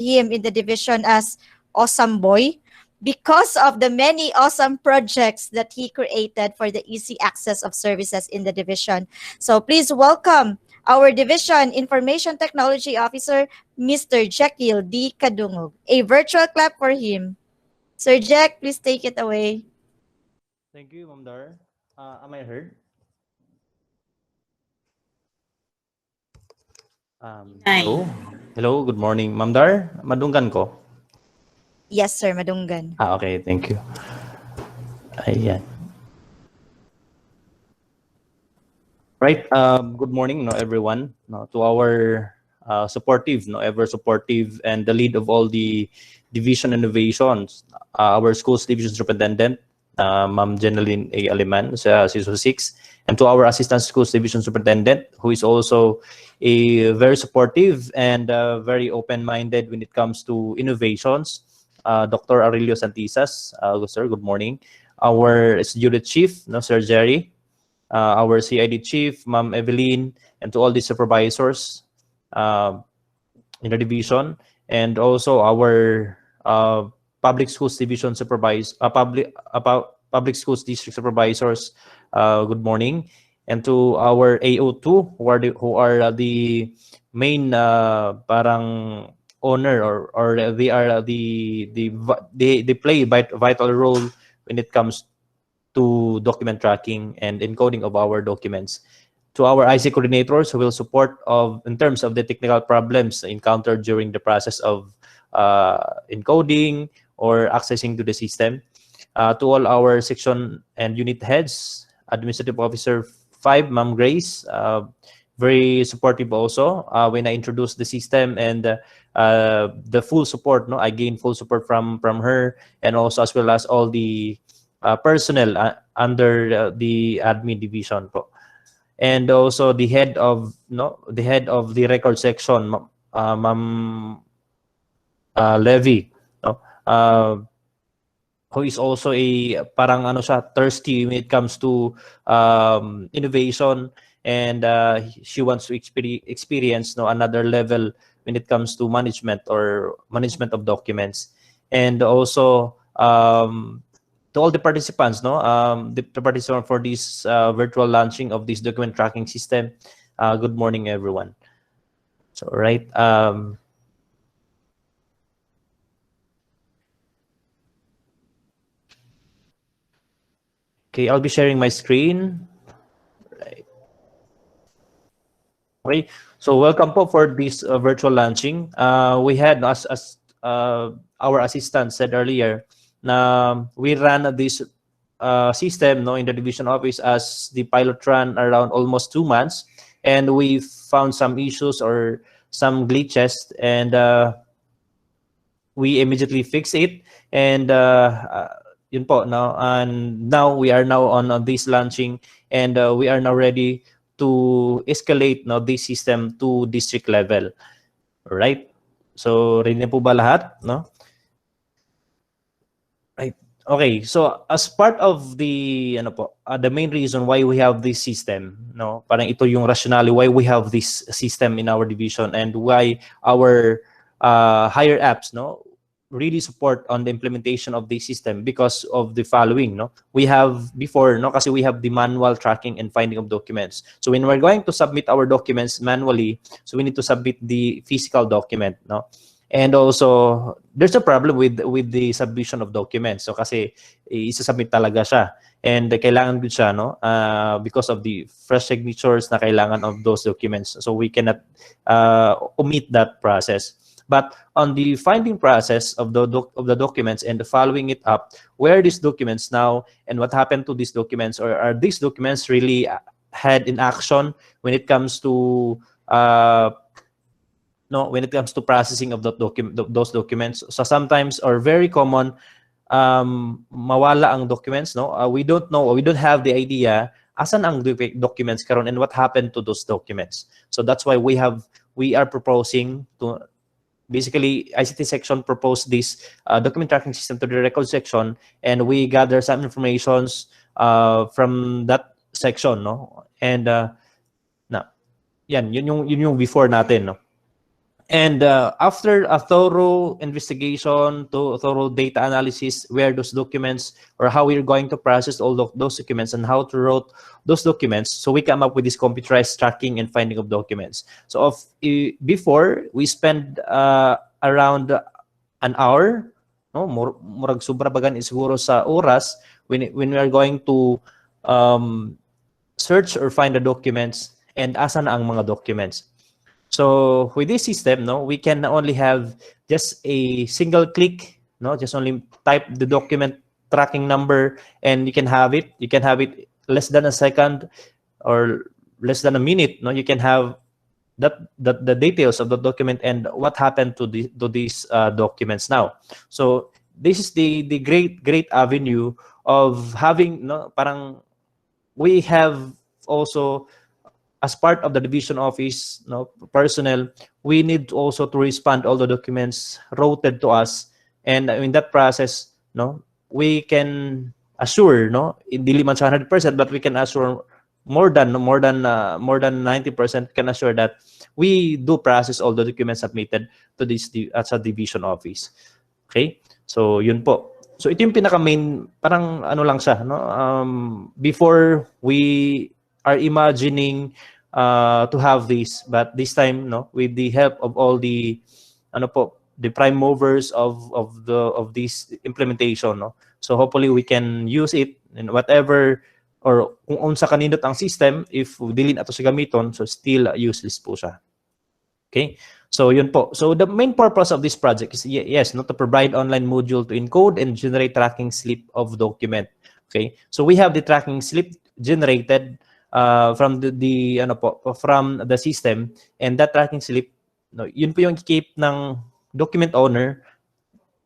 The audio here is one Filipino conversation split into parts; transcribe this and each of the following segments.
him in the division as Awesome Boy because of the many awesome projects that he created for the easy access of services in the division. So please welcome our Division Information Technology Officer, Mr. Jekyll D. Kadungog. A virtual clap for him. Sir Jack, please take it away. Thank you, Ma'am Dar. Am I heard? Hello. Hello, good morning. Ma'am Dar, madunggan ko? Yes, Sir Madunggan. Okay, thank you. Ayan. Right, good morning, everyone. To our supportive, ever supportive, and the lead of all the division innovations, our school's division superintendent, Ma'am Jeneline A. Aliman, sa CISO 6, and to our assistant schools division superintendent, who is also a very supportive and very open-minded when it comes to innovations, Dr. Aurelio Santisas. Sir, good morning. Our student chief, Sir Jerry, our CID chief, Ma'am Evelyn, and to all the supervisors in the division, and also our public schools division public schools district supervisors. Good morning, and to our AO2 who are the main parang owner, or they are they play vital role when it comes to document tracking and encoding of our documents. To our IC coordinators who will support in terms of the technical problems encountered during the process of encoding or accessing to the system. To all our section and unit heads, Administrative Officer 5, Ma'am Grace, very supportive also when I introduced the system, and the full support. I gained full support from her, and also as well as all the personnel under the admin division po. And also the head of the record section, Ma'am Levy, who is also a parang thirsty when it comes to innovation, and she wants to experience another level when it comes to management of documents. And also to all the participants, the participants for this virtual launching of this document tracking system. Good morning, everyone. So, right. Okay, I'll be sharing my screen. Right. Okay, so welcome po for this virtual launching. We had, as our assistant said earlier, we ran this system in the division office as the pilot run around almost 2 months, and we found some issues or some glitches, and we immediately fixed it, and yun po, and now we are now on this launching, and we are now ready to escalate this system to district level. Right, so ready na po ba lahat, Right. Okay, so as part of the the main reason why we have this system, parang ito yung rationale why we have this system in our division, and why our higher apps really support on the implementation of this system, because of the following. We have before, kasi we have the manual tracking and finding of documents. So when we're going to submit our documents manually, so we need to submit the physical document, and also there's a problem with the submission of documents. So kasi isa-submit talaga siya, and kailangan din siya because of the fresh signatures na kailangan of those documents, so we cannot omit that process. But on the finding process of the documents and the following it up, where are these documents now, and what happened to these documents, or are these documents really had in action when it comes to when it comes to processing of those documents. So sometimes, or very common, mawala ang documents. We don't know, we don't have the idea asan ang documents karon and what happened to those documents. So that's why we are proposing to, basically, ICT section proposed this document tracking system to the record section, and we gather some informations from that section, and yun yung before natin, And after a thorough investigation, to thorough data analysis, where those documents or how we're going to process all of those documents and how to route those documents, so we come up with this computerized tracking and finding of documents. So before, we spend around an hour, no, murag sobra bagan is siguro sa oras when we are going to um, search or find the documents and asa na ang mga documents. So with this system, no, we can only have just a single click, no, just only type the document tracking number and you can have it. You can have it less than a second or less than a minute. No, you can have the details of the document and what happened to these documents now. So this is the great avenue of having, no, parang we have also, as part of the division office, no, personnel, we need also to respond all the documents routed to us, and in that process, no, we can assure, no, hindi man sa 100%, but we can assure more than 90% can assure that we do process all the documents submitted to this sa division office. Okay? So yun po. So ito yung pinaka main, parang ano lang siya, no? Before we are imagining to have this, but this time, no, with the help of all the ano po, the prime movers of this implementation, no. So hopefully we can use it in whatever or kung unsa kanindot ang system, if dili ato sa gamiton, so still useless po siya. Okay? So yun po. So the main purpose of this project is, yes, not to provide online module to encode and generate tracking slip of document. Okay? So we have the tracking slip generated from the ano po, from the system, and that tracking slip, no, yun po yung keep ng document owner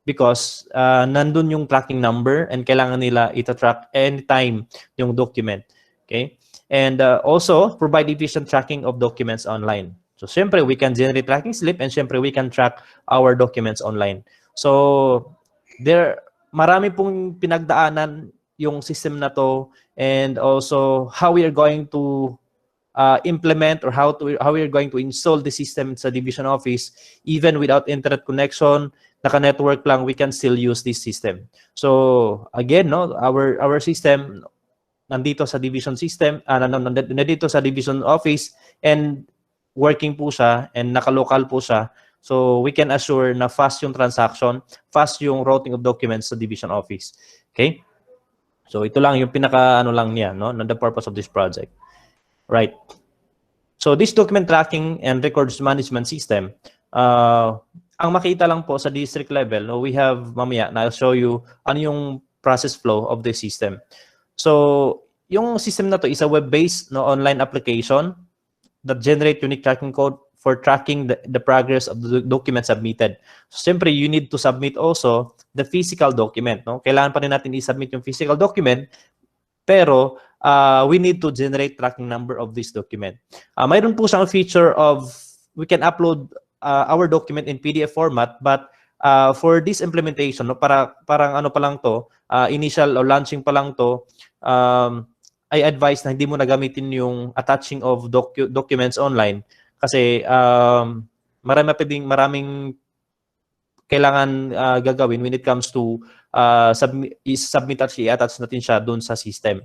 because nandun yung tracking number and kailangan nila ita-track anytime yung document. Okay? And also provide efficient tracking of documents online. So, syempre, we can generate tracking slip and syempre, we can track our documents online. So, marami pong pinagdaanan yung system na to, and also how we are going to implement or how we are going to install the system sa division office. Even without internet connection, naka-network lang, we can still use this system. So, again, no, our system nandito sa division system, nandito sa division office, and working po siya and naka-local po siya. So we can assure na fast yung transaction, fast yung routing of documents sa division office. Okay? So ito lang yung pinaka ano lang niya, no, the purpose of this project. Right. So this document tracking and records management system, ang makita lang po sa district level, no, we have mamaya na I'll show you ano yung process flow of the system. So yung system na to is a web-based, no, online application that generate unique tracking code for tracking the progress of the document submitted. So, siyempre, you need to submit also the physical document. No? Kailangan pa rin natin i-submit yung physical document, pero we need to generate tracking number of this document. Mayroon po siyang feature of we can upload our document in PDF format, but for this implementation, no, parang ano pa lang to, initial or launching pa lang to, I advise na hindi mo na gamitin yung attaching of documents online kasi maraming kailangan gagawin when it comes to submit at i-attach natin siya doon sa system.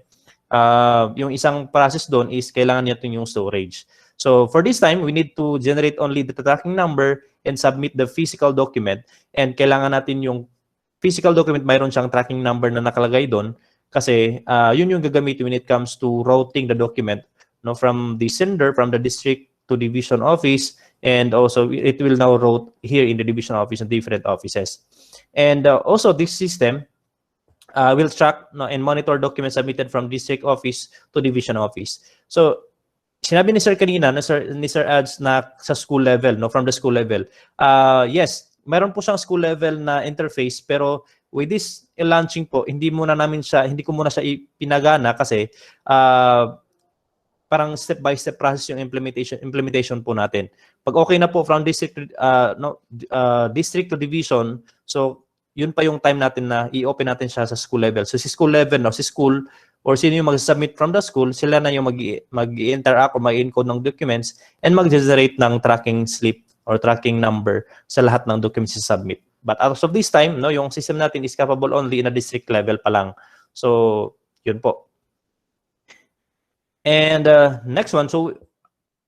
Yung isang process doon is kailangan natin yung storage. So for this time, we need to generate only the tracking number and submit the physical document, and kailangan natin yung physical document mayroon siyang tracking number na nakalagay doon. Kasi yun yung gagamitin when it comes to routing the document, no, from the sender, from the district to division office, and also it will now route here in the division office and different offices. And also this system will track, no, and monitor documents submitted from district office to division office. So sinabi ni Sir kanina, ni Sir Ads na sa school level, no, from the school level. Yes, meron po siyang school level na interface, pero with this launching po, hindi ko muna siya ipinagana kasi parang step by step process yung implementation po natin. Pag okay na po from district district to division, so yun pa yung time natin na i-open natin siya sa school level. So si school level, no, si school or sino yung mag-submit from the school, sila na yung mag-interact o mag-encode ng documents and mag-generate ng tracking slip or tracking number sa lahat ng documents na submit. But as of this time, no, yung system natin is capable only in a district level pa lang. So, yun po. And next one, so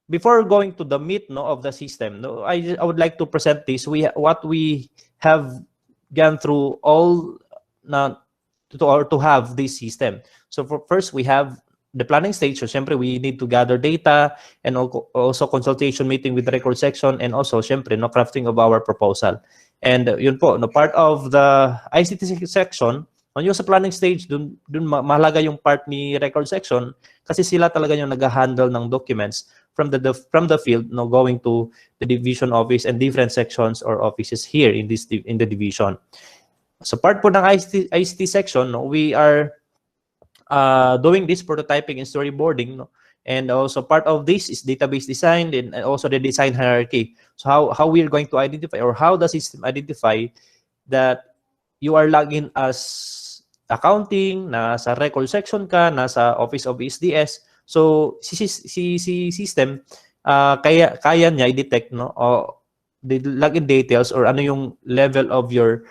before going to the meat, no, of the system, no, I would like to present this. What we have gone through all na to have this system. So first we have the planning stage. So syempre we need to gather data, and also consultation meeting with the record section, and also syempre no, crafting of our proposal. And yun po, no, part of the ICT section, on yung sa planning stage, dun mahalaga yung part ni record section kasi sila talaga yung nag-handle ng documents from the field, no, going to the division office and different sections or offices here in the division. So part po ng ICT section, no, we are doing this prototyping and storyboarding, no? And also part of this is database design and also the design hierarchy. So how we are going to identify, or how the system identify that you are logged in as accounting, nasa record section ka, nasa office of SDS. So si system kaya niya i-detect, no, o the login details or ano yung level of your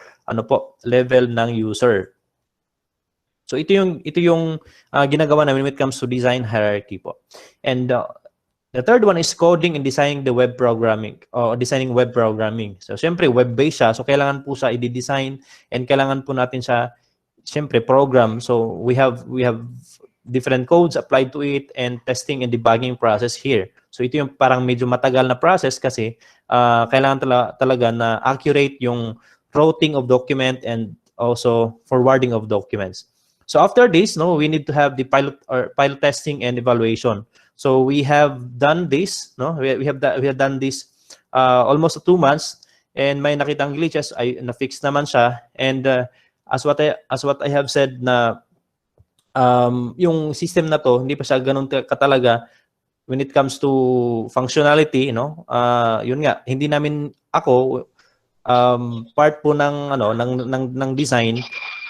level ng user. So ito yung ginagawa namin when it comes to design hierarchy po. And the third one is coding and designing the web programming or designing web programming. So syempre web-based siya, so kailangan po siya i-design and kailangan po natin siya syempre program. So we have different codes applied to it and testing and debugging process here. So ito yung parang medyo matagal na process kasi kailangan talaga na accurate yung routing of document and also forwarding of documents. So after this, no, we need to have the pilot testing and evaluation. So we have done this, no, we have done this almost 2 months, and may nakitang glitches ay na-fix naman siya. And as what I have said na yung system na to hindi pa siya ganun katalaga when it comes to functionality, no. Yun nga, hindi namin ako part po ng design.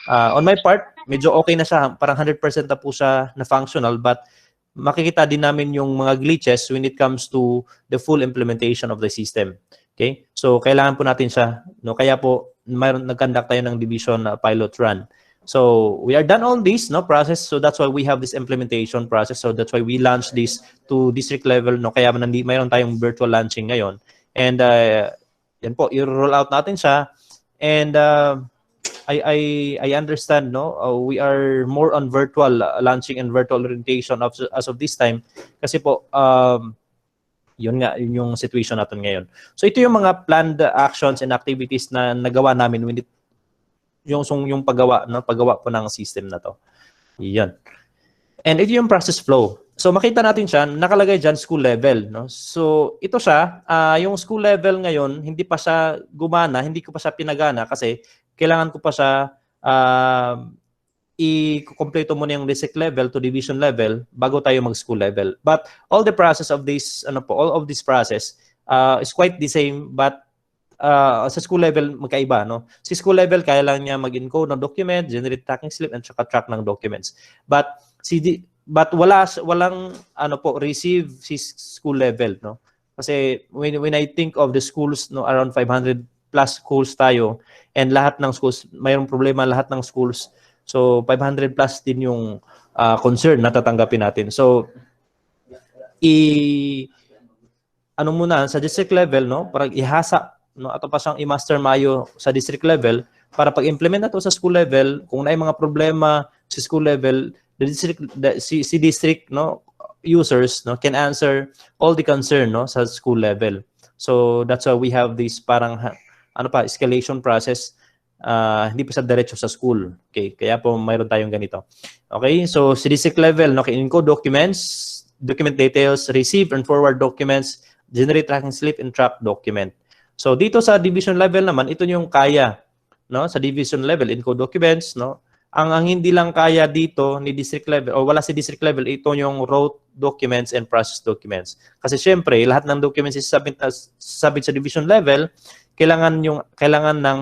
On my part, medyo okay na siya, parang 100% na po siya na functional, but makikita din namin yung mga glitches when it comes to the full implementation of the system. Okay? So kailangan po natin siya, no, kaya po nag-conduct tayo ng division pilot run. So we are done on this, no, process. So that's why we have this implementation process. So that's why we launched this to district level, no. Kaya mayroon tayong virtual launching ngayon. And yan po, i-roll out natin siya. And I understand, no, we are more on virtual launching and virtual orientation as of this time kasi po yun yung situation natin ngayon. So ito yung mga planned actions and activities na nagawa namin when yung paggawa po ng system na to. Yan. And ito yung process flow. So makita natin siya, nakalagay dyan school level, no? So ito siya, yung school level ngayon, hindi pa siya gumana, hindi ko pa siya pinagana kasi kailangan ko pa siya i-kompleto muna yung district level to division level bago tayo mag-school level. But all the process of this, all of this process is quite the same, but sa school level magkaiba, no? Si school level kaya lang niya mag-encode ng document, generate tracking slip, and saka track ng documents. But walang receive si school level, no? Kasi when I think of the schools, no, around 500 plus schools tayo, and lahat ng schools mayroong problema, lahat ng schools. So 500 plus din yung concern na tatanggapin natin. So muna sa district level, no, para ihasa, no, ato pa siyang i-master mayo sa district level para pag-implement nato sa school level, kung may mga problema sa school level, si district, no, users, no, can answer all the concern, no, sa school level. So that's why we have this parang escalation process. Hindi pa sa diretso sa school. Okay, kaya po mayroon tayong ganito. Okay, so sa district level, no, encode documents, document details, receive and forward documents, generate tracking slip, and track document. So dito sa division level naman, ito yung kaya, no, sa division level, encode documents, no. Ang hindi lang kaya dito ni district level o wala si district level, ito yung route documents and process documents. Kasi syempre, lahat ng documents is submit sa division level, kailangan ng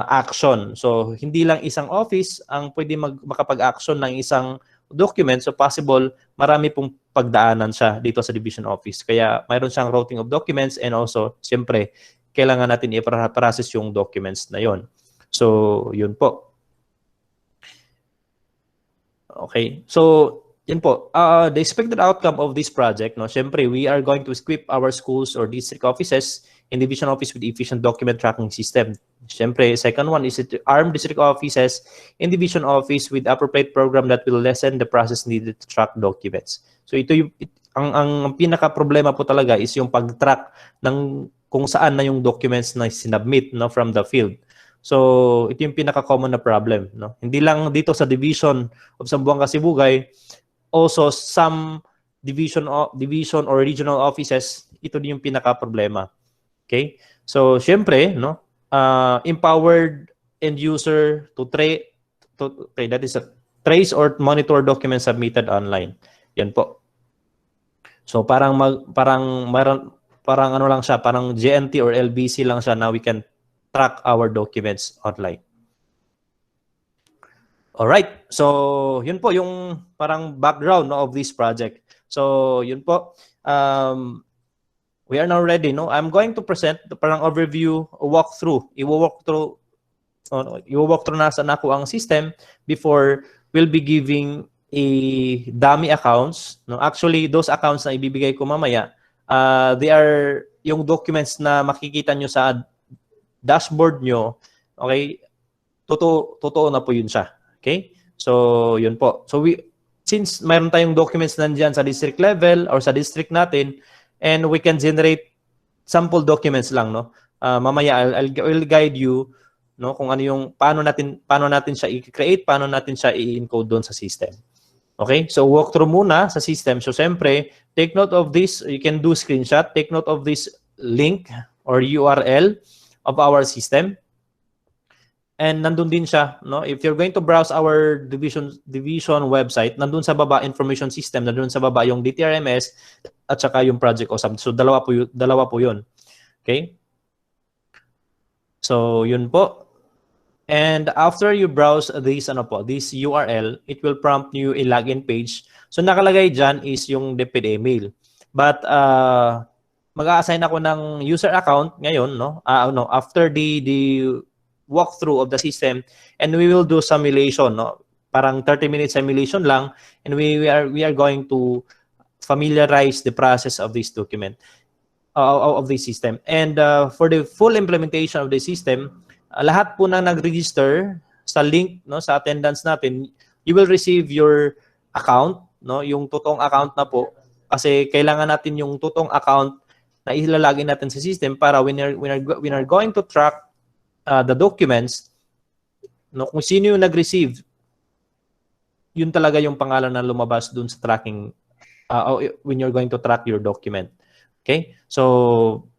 action. So hindi lang isang office ang pwede makapag-action ng isang documents, so possible marami pong pagdaanan siya dito sa division office. Kaya mayroon siyang routing of documents and also, siyempre, kailangan natin i-process yung documents na yon. So, yun po. Okay. So, yun po. The expected outcome of this project, no, syempre, we are going to equip our schools or district offices and division office with efficient document tracking system. Syempre, second one is to arm district offices and division office with appropriate program that will lessen the process needed to track documents. So, ito yung, ang pinaka-problema po talaga is yung pag-track ng kung saan na yung documents na sinubmit, no, from the field. So, ito yung pinaka-common na problem, no? Hindi lang dito sa division of Zamboanga Sibugay, also some division or regional offices, ito din yung pinaka-problema. Okay? So, syempre, no, empowered end user to that is trace or monitor documents submitted online. Yan po. So, parang ano lang siya, parang GNT or LBC lang siya, now we can track our documents online. Alright, so yun po yung parang background, no, of this project. So yun po, we are now ready. No? I'm going to present the parang overview, walkthrough. I-walk through nasa nako ang system before we'll be giving a dummy accounts. No? Actually, those accounts na ibibigay ko mamaya, they are yung documents na makikita nyo sa dashboard nyo, okay, totoo na po yun siya. Okay? So, yun po. So, since mayroon tayong documents nandyan sa district level or sa district natin, and we can generate sample documents lang, no? Mamaya, I'll guide you, no, kung ano yung, paano natin siya i-create, paano natin siya i-encode doon sa system. Okay? So, walk through muna sa system. So, siyempre, take note of this. You can do screenshot. Take note of this link or URL of our system. And nandun din siya, no? If you're going to browse our division website, nandun sa baba information system, nandun sa baba yung DTRMS at saka yung project OSAM. So dalawa po 'yun. Okay? So yun po. And after you browse this URL, it will prompt you a login page. So nakalagay diyan is yung DepEd email. But mag-a-assign ako ng user account ngayon, no? After the walkthrough of the system, and we will do simulation, no? Parang 30-minute simulation lang, and we are going to familiarize the process of this document of this system. And for the full implementation of the system, lahat po na nag-register sa link, no, sa attendance natin, you will receive your account, no, yung totoong account na po, kasi kailangan natin yung totoong account na ilalagay natin sa system para when are going to track the documents, no, kung sino yung nag-receive, yun talaga yung pangalan na lumabas dun sa tracking when you're going to track your document. Okay? So,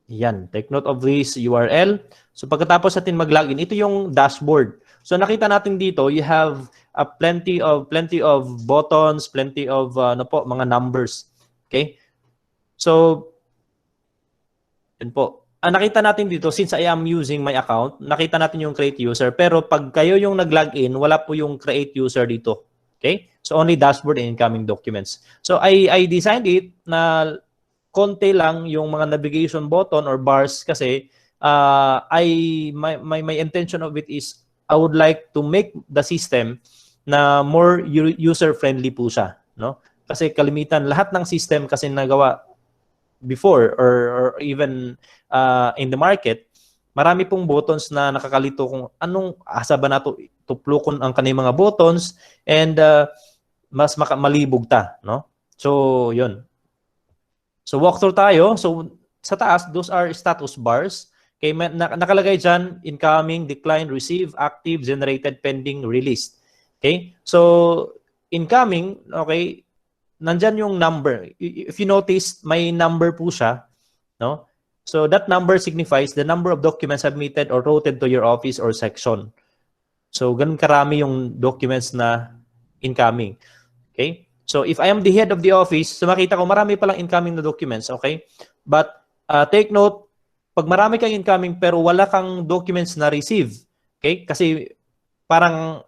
yan. Take note of this URL. So, pagkatapos natin mag-login, ito yung dashboard. So, nakita natin dito, you have plenty of buttons, plenty of mga numbers. Okay? So, yun po. Nakita natin dito, since I am using my account, nakita natin yung create user. Pero pag kayo yung nag-login, wala po yung create user dito. Okay? So, only dashboard and incoming documents. So, I designed it na konti lang yung mga navigation button or bars kasi my intention of it is I would like to make the system na more user-friendly po siya. No? Kasi kalimitan, lahat ng system kasi nagawa before or even in the market, marami pong buttons na nakakalito kung anong asa ba nato tuplukon ang kaniyang mga buttons and mas malibog ta, no? So, yun. So, walk through tayo. So, sa taas, those are status bars. Okay, nakalagay dyan, incoming, decline, receive, active, generated, pending, released. Okay? So, incoming, okay, nandyan yung number. If you notice, may number po siya, no? So that number signifies the number of documents submitted or routed to your office or section. So ganun karami yung documents na incoming. Okay? So if I am the head of the office, so makita ko marami palang incoming na documents, okay? But take note, pag marami kang incoming pero wala kang documents na receive, okay? Kasi parang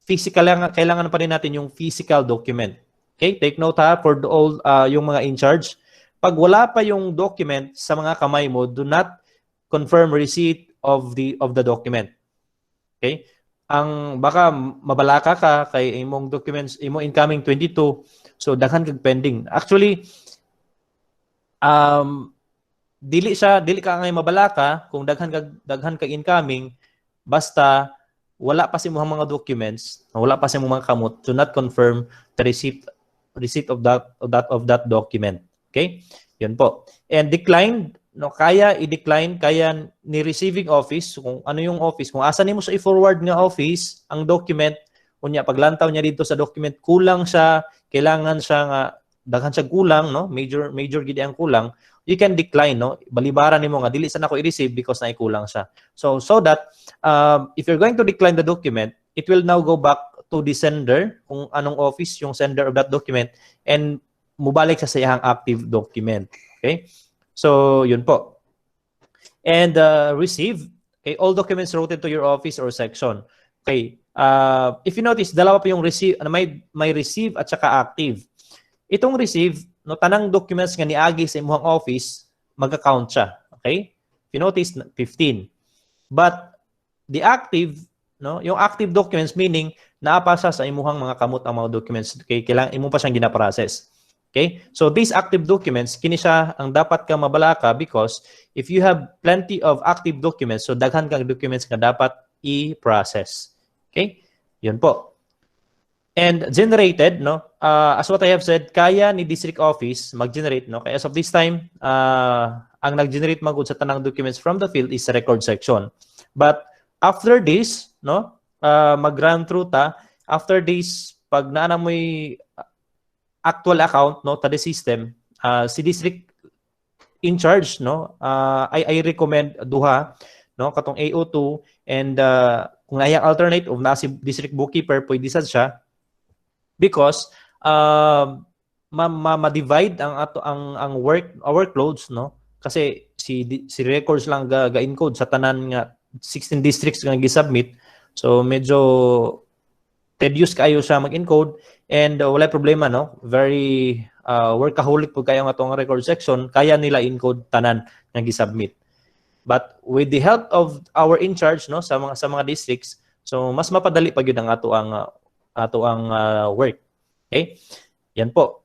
physical, kailangan pa rin natin yung physical document. Okay? Take note ha, for all yung mga in charge. Pag wala pa yung document sa mga kamay mo, do not confirm receipt of the document. Okay? Ang baka mabalaka ka kay imong documents, imong incoming 22, so daghan kag pending. Actually, dili ka ngay mabalaka kung daghan kag incoming, basta wala pa si mga documents, wala pa si mga kamot, to not confirm the receipt of that document. Okay? Yun po. And declined, no, kaya i-decline, kaya ni receiving office, kung ano yung office, kung asa nimo sa i-forward nga office ang document, unya paglantaw niya dito sa document, kulang siya, kailangan siya nga daghan siya kulang, no, major gid ang kulang, you can decline, no, balibaran nimo nga dili sa nako i-receive because na kulang siya. So that if you're going to decline the document, it will now go back to the sender, kung anong office yung sender of that document, and mubalik sa iyang active document. Okay? So, yun po. And receive, okay, all documents routed to your office or section. Okay. If you notice, dalawa pa yung receive, may receive at saka active. Itong receive, no, tanang documents nga niagi sa imong office, mag-account siya. Okay? If you notice, 15. But the active, no, yung active documents, meaning naapa siya sa imuhang mga kamot ang mga documents. Okay? Kailangan imo pa siyang gina-process. Okay? So these active documents, kini siya ang dapat ka mabalaka because if you have plenty of active documents, so daghan kang documents nga dapat i-process. Okay? Yun po. And generated, no, as what I have said, kaya ni district office mag-generate, no, kaya as of this time, ang nag-generate magud sa tanang documents from the field is the record section. But after this, no, mag-run through ta, after this, pag naana mo'y actual account, no, ta the system, si district in charge, no, I recommend duha, no, katong AO2, and kung nayang alternative na si district bookkeeper, pwede sad siya, because ma-divide ang workloads, no, kasi si records lang ga-encode sa tanan nga 16 districts nga gi-submit, so medyo tedious kayo siya mag-encode, and wala problema, no, very workaholic po kayo nga tong record section, kaya nila encode tanan nga gi-submit. But with the help of our in charge, no, sa mga districts, so mas mapadali pa gyud ang ato ang work. Okay? Yan po.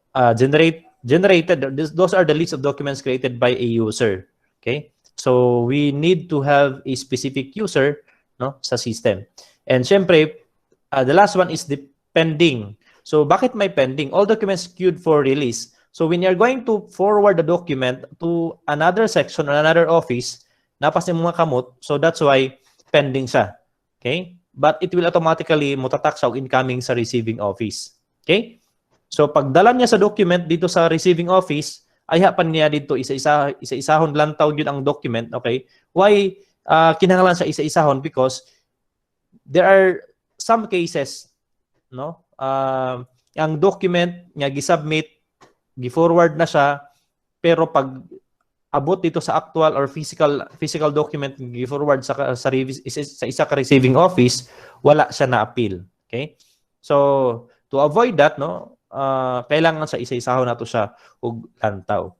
Generated, those are the list of documents created by a user. Okay? So we need to have a specific user, no, sa system. And syempre, the last one is the pending. So bakit may pending? All documents queued for release. So when you're going to forward the document to another section or another office, napas yung mga kamot, so that's why pending siya. Okay? But it will automatically mutatak sa incoming sa receiving office. Okay? So pagdala niya sa document dito sa receiving office, ay hapan niya dito isa-isahon lang tawag yun ang document. Okay? Why kinahanglan sa isa-isahon? Because there are some cases, no? Ang document nga gi-submit, gi-forward na siya, pero pag abot dito sa actual or physical document gi-forward sa isa ka receiving office, wala siya na appeal. Okay? So to avoid that, no, kailangan sa isa-isahon nato siya og lantaw.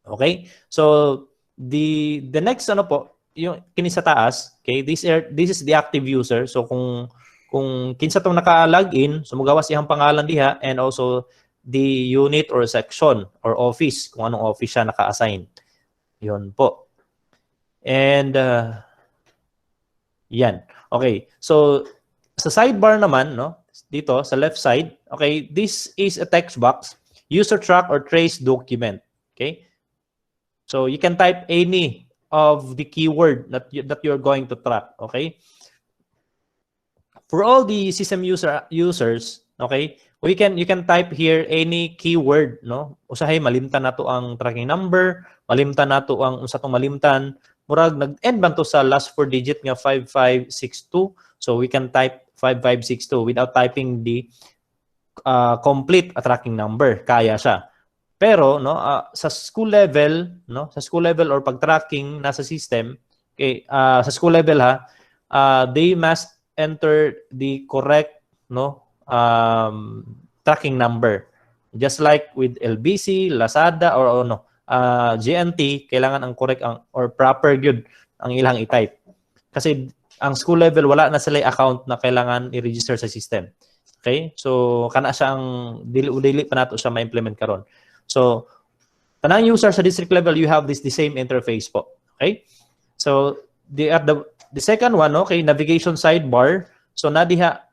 Okay? So the next ano po, yung kini sa taas, okay, this is the active user. So kung kinsa tong naka-login, so mugawas iyang pangalan diha, and also the unit or section or office, kung anong office siya naka-assign. Yun po. And yan. Okay. So sa sidebar naman, no, dito sa left side, okay, this is a text box, user track or trace document. Okay? So you can type any of the keyword that you're going to track, okay? For all the system users, okay, you can type here any keyword, no? Usahay malimtan nato ang tracking number, malimtan nato ang unsa tong malimtan, murag nag-end man to sa last 4 digit nga 5562. So we can type 5562 without typing the complete tracking number. Kaya siya. Pero no, sa school level, no, sa school level or pag-tracking nasa system, okay, sa school level ha, they must enter the correct no, tracking number. Just like with LBC, Lazada, or ano, GNT, kailangan ang correct ang or proper good ang ilang i-type. Kasi ang school level, wala na sila account na kailangan i-register sa system. Okay? So, kana siya ang dili pa nato siya ma-implement karon. So, tanang user sa district level, you have the same interface po. Okay? So, the second one, okay, navigation sidebar. So, nadiha,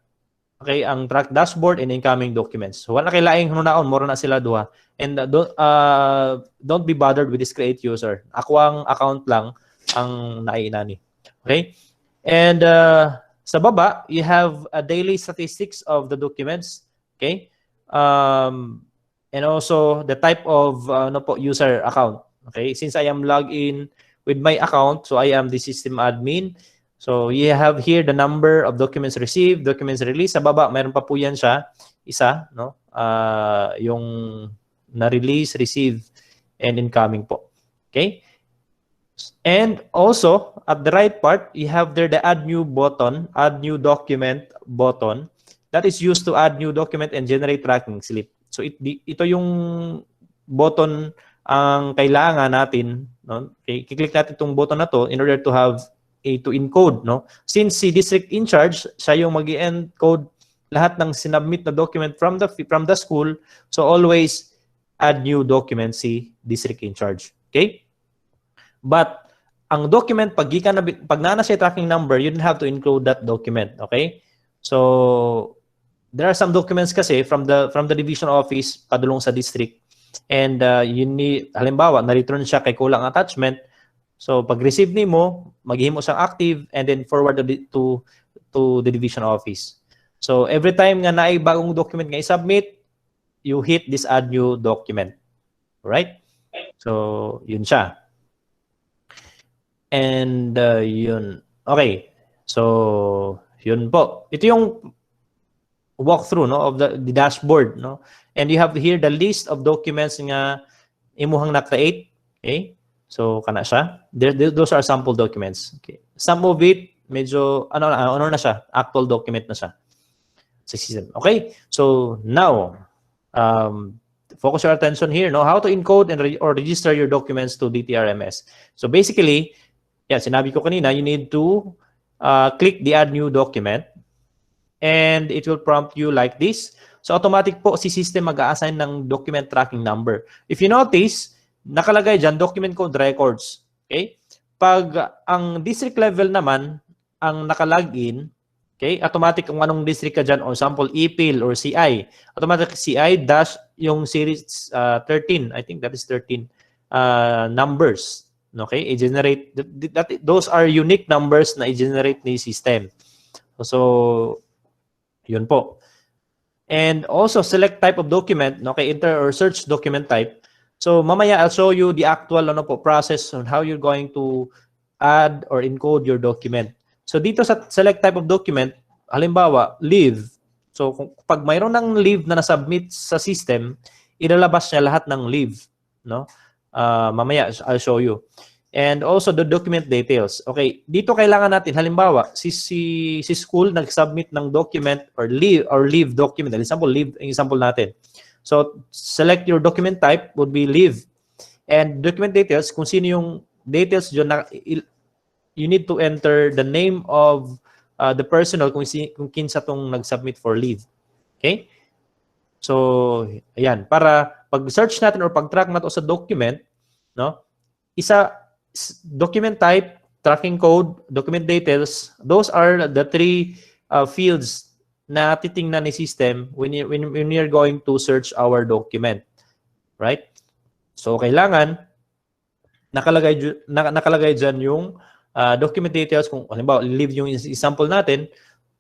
okay, ang track dashboard and incoming documents. So, wala kay laing hunaon, mura na sila duha. And don't be bothered with this create user. Ako ang account lang ang naiinani. Okay? And sa baba, you have a daily statistics of the documents. Okay? And also the type of user account. Okay? Since I am logged in with my account, so I am the system admin. So you have here the number of documents received, documents released. Sa baba, mayroon pa po yan siya. Isa, no? Yung na-release, receive, and incoming po. Okay? And also, at the right part, you have there the add new button, add new document button that is used to add new document and generate tracking slip. So ito yung button ang kailangan natin, no? Okay, i-click natin itong button na to in order to have to encode, no? Since si district in charge, siya yung mag-encode lahat ng sinubmit na document from the school, so always add new document si district in charge. Okay? But ang document pag nana siya tracking number, you don't have to include that document, okay? So there are some documents kasi from the division office padulong sa district, and you need, halimbawa na-return siya kay kulang attachment. So pag receive nimo, maghimo siyang active and then forward to the division office. So every time nga naay bagong document nga i-submit, you hit this add new document. Right? So yun siya. And yun. Okay. So yun po. Ito yung walkthrough, no, of the dashboard, no. And you have here the list of documents nga imuhang na-create. Okay? So kana siya. Those are sample documents. Okay. Some of it medyo ano na siya, actual document na siya sa system. Okay? So now focus your attention here, no, how to encode and or register your documents to DTRMS. So basically, yeah, sinabi ko kanina, you need to click the add new document and it will prompt you like this. So automatic po si system mag-a-assign ng document tracking number. If you notice, nakalagay dyan document code records. Okay? Pag ang district level naman ang nakalagin, okay, automatic kung anong district ka dyan, or example, EPIL or CI. Automatic CI dash yung series 13. I think that is 13 numbers. Okay? I-generate, those are unique numbers na i-generate ni system. So, yun po. And also, select type of document. Okay? Enter or search document type. So, mamaya I'll show you the actual process on how you're going to add or encode your document. So dito sa select type of document, halimbawa, leave. So pag mayroon ng leave na na-submit sa system, ilalabas niya lahat ng leave, no? Mamaya I'll show you. And also the document details. Okay, dito kailangan natin halimbawa si school nag-submit ng document or leave document. Example, leave example natin. So select your document type would be leave. And document details, kung sino yung details dyan na you need to enter the name of the personal kung kinsa tong nag-submit for leave. Okay? So, ayan. Para pag-search natin or pag-track natin sa document, no? Document type, tracking code, document details, those are the three fields na titingnan ni system when you're going to search our document. Right? So, kailangan nakalagay dyan yung document details. Kung halimbawa leave yung example natin,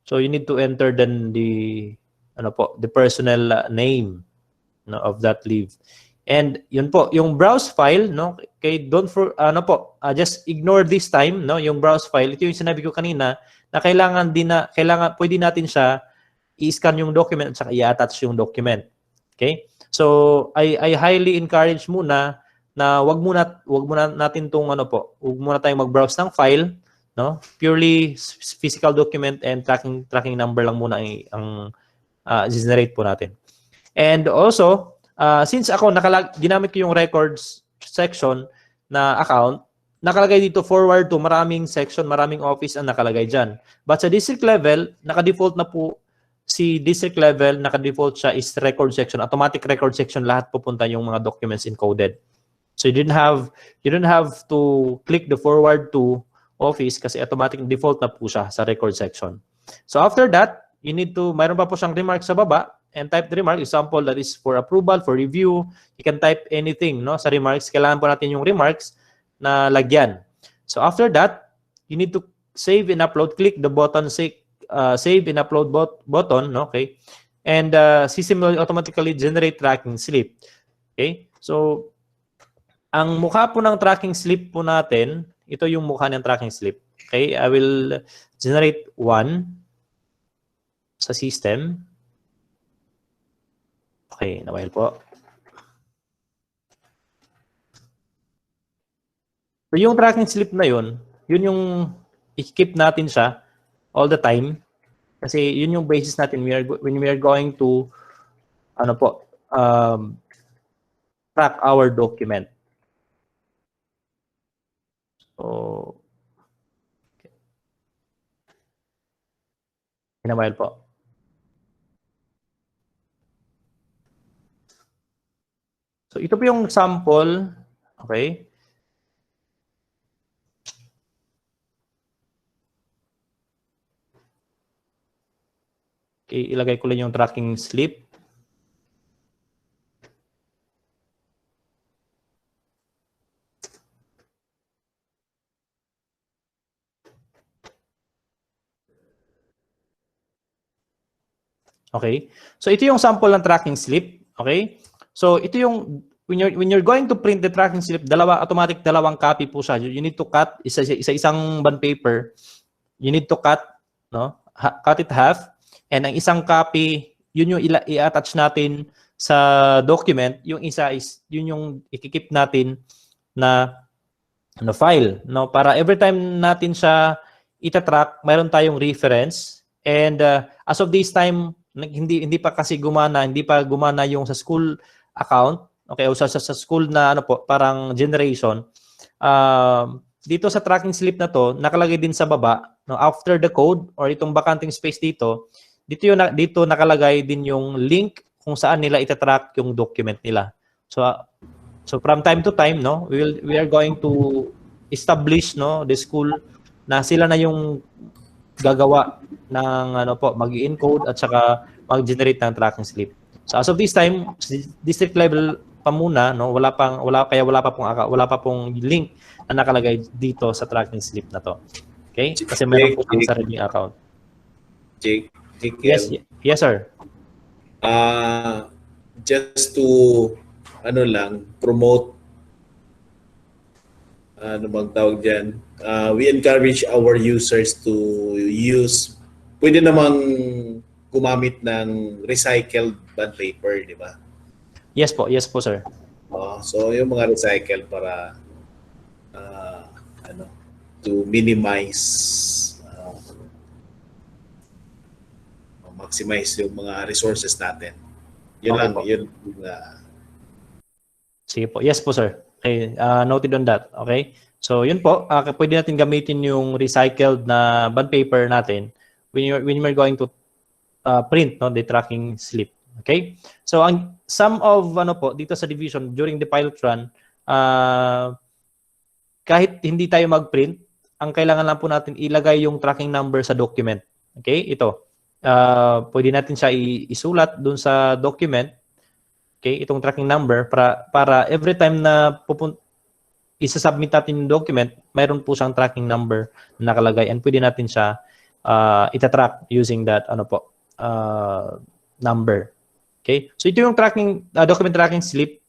so you need to enter then the personal name, no, of that leave. And yun po, yung browse file, no, okay, just ignore this time, no, yung browse file. Ito yung sinabi ko kanina na kailangan pwede natin siya i-scan yung document at saka i-attach yung document. Okay? So I highly encourage muna na wag muna natin tong wag muna tayong mag-browse ng file, no? Purely physical document and tracking number lang muna ang generate po natin. And also, since ako ginamit ko yung records section na account, nakalagay dito forward to maraming section, maraming office ang nakalagay dyan. But sa district level, naka-default na po si district level, naka-default siya is record section, automatic record section, lahat pupunta yung mga documents encoded. So you didn't have to click the forward to office kasi automatic default na po siya sa record section. So after that, you need to, mayroon pa po siyang remarks sa baba, and type the remark, example that is for approval, for review. You can type anything, no? Sa remarks, kailangan po natin yung remarks na lagyan. So after that, you need to save and upload. Click the button, save and upload button, no? Okay? And system will automatically generate tracking slip. Okay? So, ang mukha po ng tracking slip po natin, ito yung mukha ng tracking slip. Okay? I will generate one sa system. Okay, nawahil po. So yung tracking slip na yun yung i-keep natin siya all the time. Kasi yun yung basis natin when we are going to track our document. So, nawahil po. So ito po yung sample. Okay. Okay, ilagay ko lang yung tracking slip. Okay. So ito yung sample ng tracking slip. Okay. So ito yung when you're going to print the tracking slip, automatic dalawang copy po siya. You need to cut isang bond paper. You need to cut, no? Cut it half, and ang isang copy, yun yung i-attach natin sa document. Yung isa is yun yung i-keep natin na file, no? Para every time natin siya ita-track, mayroon tayong reference. And as of this time, hindi pa kasi gumana yung sa school account. Okay, o sa school na parang generation. Dito sa tracking slip na to, nakalagay din sa baba, no, after the code or itong bakanting space dito nakalagay din yung link kung saan nila itatrack yung document nila. So from time to time, no, we are going to establish, no, the school na sila na yung gagawa ng mag-encode at saka mag-generate ng tracking slip. So as of this time, district level pa muna, no, wala pa pong link na nakalagay dito sa tracking slip na to. Okay? Kasi meron po yung sariling account. Jake, yes sir. Just to promote bang tawag diyan? We encourage our users to pwede namang gumamit ng recycled bond paper, di ba? Yes po sir. So yung mga recycled para to minimize maximize yung mga resources natin. Yun okay lang po. Yun. Sige po. Yes po sir. Okay, noted on that. Okay? So yun po, pwede natin gamitin yung recycled na bond paper natin when we're going to print, no, the tracking slip. Okay? So ang some of dito sa division during the pilot run, kahit hindi tayo mag-print, ang kailangan lang po natin ilagay yung tracking number sa document. Okay? Ito. Pwede natin siya isulat dun sa document. Okay? Itong tracking number para every time na isa-submit natin yung document, mayroon po siyang tracking number na nakalagay, and pwede natin siya itatrack using that number. Okay? So ito yung document tracking slip.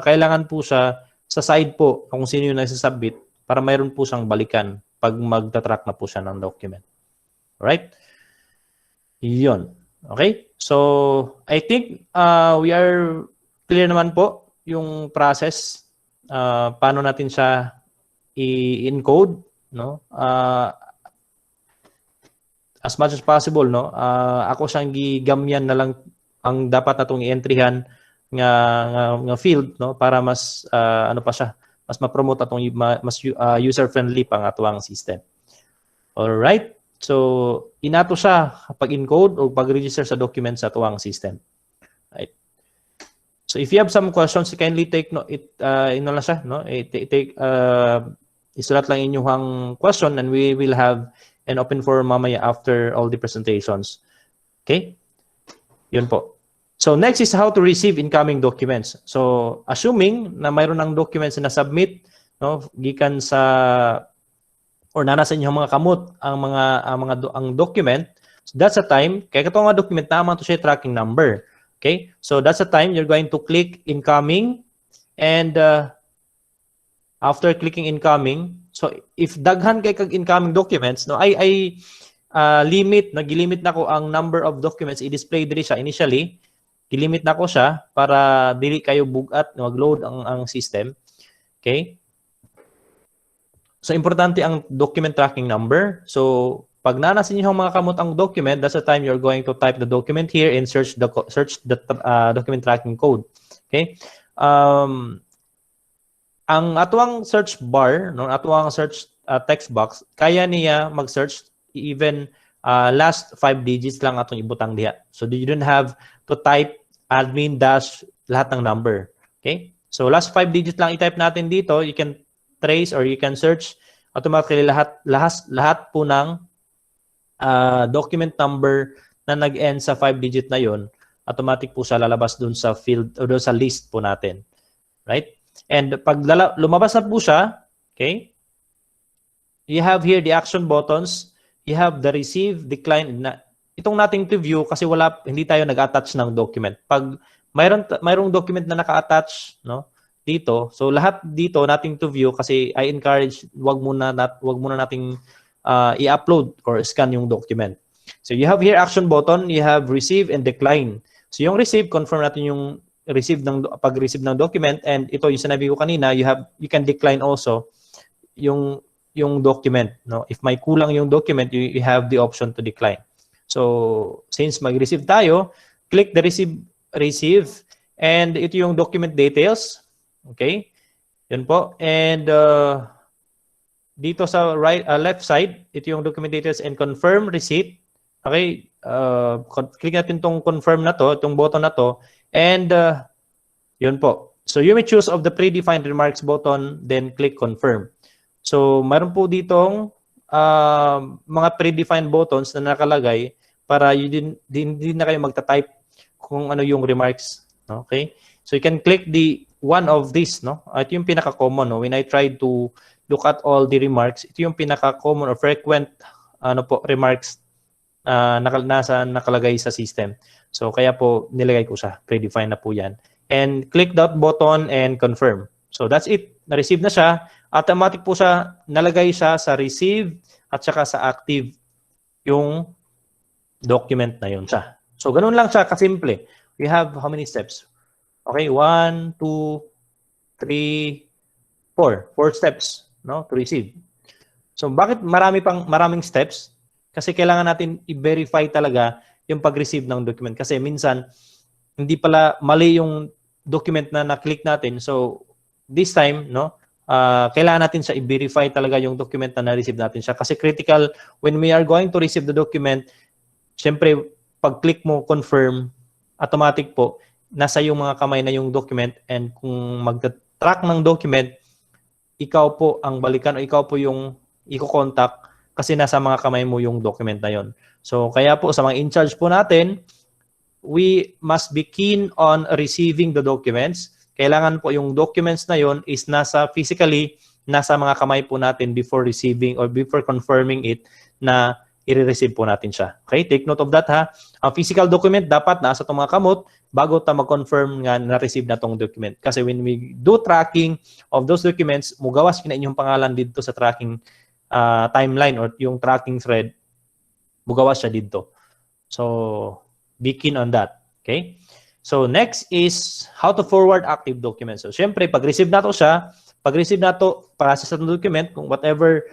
Kailangan po siya sa side po kung sino yung nagsasubmit para mayroon po siyang balikan pag magta-track na po siya ng document. Alright? Yun. Okay? So, I think we are clear naman po yung process. Paano natin siya i-encode, no? as much as possible, no, ako siyang gigamyan na lang ang dapat natong i-entryhan nga field, no, para mas ano pa siya, mas ma-promote atong mas user-friendly pang atuang system. Alright? So, inato siya pag-encode o pag-register sa document sa atuang system. Right? So, if you have some questions, kindly take no it ino lang siya, no? Take isulat lang inyong question and we will have an open forum mamaya after all the presentations. Okay? Yun po. So, next is how to receive incoming documents. So, assuming na mayroon ng documents na submit, no, gikan sa or nasa inyong mga kamot ang document, so that's a time kaya kato nga document naman to siya tracking number. Okay? So, that's a time you're going to click incoming and after clicking incoming, so if daghan kay kag incoming documents, no, nagilimit na ko ang number of documents i-display diri siya initially. Gilimit na ko siya para dili kayo bugat na mag-load ang system. Okay? So importante ang document tracking number. So pag nanasin niyo mga kamot ang document, that's the time you're going to type the document here and search the document tracking code. Okay? Ang atuang search bar, no, atuang search text box, kaya niya mag-search even last 5 digits lang atong ibutang diha. So you don't have to type admin dash lahat ng number. Okay? So last 5 digits lang i-type natin dito. You can trace or you can search automatically lahat po ng document number na nag-end sa 5 digit na yon. Automatic po siya lalabas dun sa field o dun sa list po natin. Right? And pag lumabas na po siya, okay, you have here the action buttons, you have the receive, decline, itong nating to view kasi hindi tayo nag-attach ng document. Pag mayroong document na naka-attach, no, dito, so lahat dito nating to view kasi I encourage wag muna nating i-upload or scan yung document. So you have here action button, you have receive and decline. So yung receive, confirm natin yung pag-receive ng document, and ito yung sinabi ko kanina, you can decline also yung document, no? If may kulang yung document, you have the option to decline. So since mag-receive tayo, click the receive and ito yung document details. Okay? Yun po. And dito sa left side, ito yung document details and confirm receipt. Okay? Click natin tong confirm na to, itong button na to. And yun po. So you may choose of the predefined remarks button, then click confirm. So mayroon po ditong mga predefined buttons na nakalagay para hindi na kayo magta-type kung ano yung remarks. Okay? So you can click the one of these, no? Ito yung pinaka-common, no? When I tried to look at all the remarks, ito yung pinaka-common or frequent remarks nakalagay sa system. So, kaya po, nilagay ko siya. Predefined na po yan. And click that button and confirm. So, that's it. Na-receive na siya. Automatic po siya, nalagay siya sa receive at saka sa active yung document na yun siya. So, ganun lang siya kasimple. We have how many steps? Okay, 1, 2, 3, 4. 4 steps, no, to receive. So, bakit maraming steps? Kasi kailangan natin i-verify talaga yung pag-receive ng document. Kasi minsan, hindi pala mali yung document na na-click natin. So, this time, no, kailangan natin siya i-verify talaga yung document na na-receive natin siya. Kasi critical, when we are going to receive the document, syempre, pag-click mo, confirm, automatic po, nasa yung mga kamay na yung document, and kung mag-track ng document, ikaw po ang balikan o ikaw po yung i-contact kasi nasa mga kamay mo yung document na yon. So, kaya po sa mga in-charge po natin, we must be keen on receiving the documents. Kailangan po yung documents na yon is physically nasa mga kamay po natin before receiving or before confirming it na i-receive po natin siya. Okay? Take note of that, ha. Ang physical document dapat nasa itong mga kamot bago tayo mag-confirm nga na-receive na itong document. Kasi when we do tracking of those documents, mugawas kina inyong pangalan dito sa tracking timeline or yung tracking thread, mugawas siya dito. So, be keen on that. Okay? So, next is how to forward active documents. So, syempre, pag-receive na to siya, pag-receive na to, process na document, kung whatever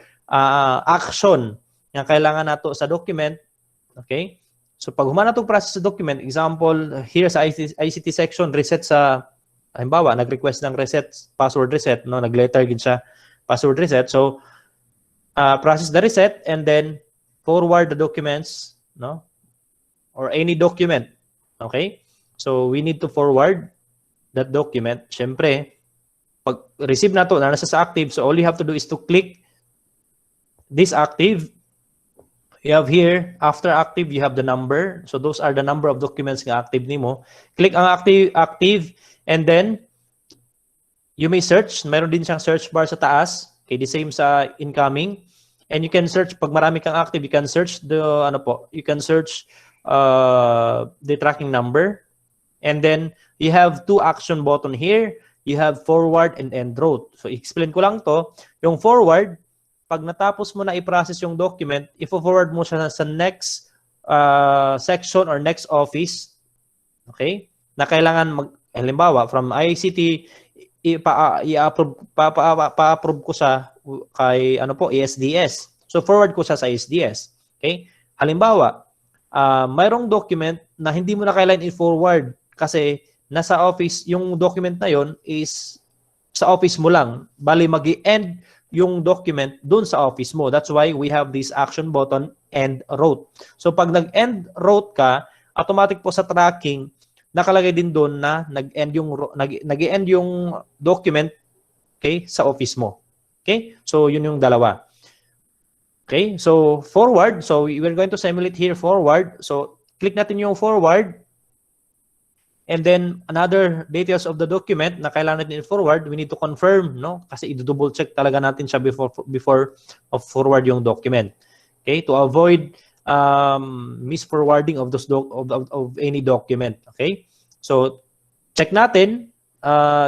action na kailangan na to sa document, Okay? So pag humana itong process sa document, example, here sa ICT section, reset sa, halimbawa, nag-request ng reset, password reset, no? Nag-letter gid siya, password reset. So, process the reset and then forward the documents, no? Or any document. Okay? So, we need to forward that document. Siyempre, pag receive na to, na nasa sa active, so all you have to do is to click this active. You have here, after active, you have the number. So those are the number of documents nga active nimo. Click ang active, and then you may search. Meron din siyang search bar sa taas. Okay, the same sa incoming. And you can search, pag marami kang active, you can search the, you can search the tracking number. And then, you have two action button here. You have forward and end route. So, explain ko lang to. Yung forward, pag natapos mo na i-process yung document, i-forward mo siya sa next section or next office. Okay? Na kailangan halimbawa, from ICT, pa-approve ko sa kay ESDS. So, forward ko siya sa ESDS. Okay? Halimbawa, mayroong document na hindi mo na kailangan i-forward kasi nasa office, yung document na yon is sa office mo lang. Bali, mag-i-end yung document dun sa office mo. That's why we have this action button, end route. So, pag nag-end route ka, automatic po sa tracking, nakalagay din doon na nag-end yung document, okay, sa office mo. Okay? So, yun yung dalawa. Okay? So, forward. So, we're going to simulate here forward. So, click natin yung forward. And then, another details of the document na kailangan natin i-forward, we need to confirm, no? Kasi i-double check talaga natin siya before of forward yung document. Okay? To avoid misforwarding of those of any document. Okay? So, check natin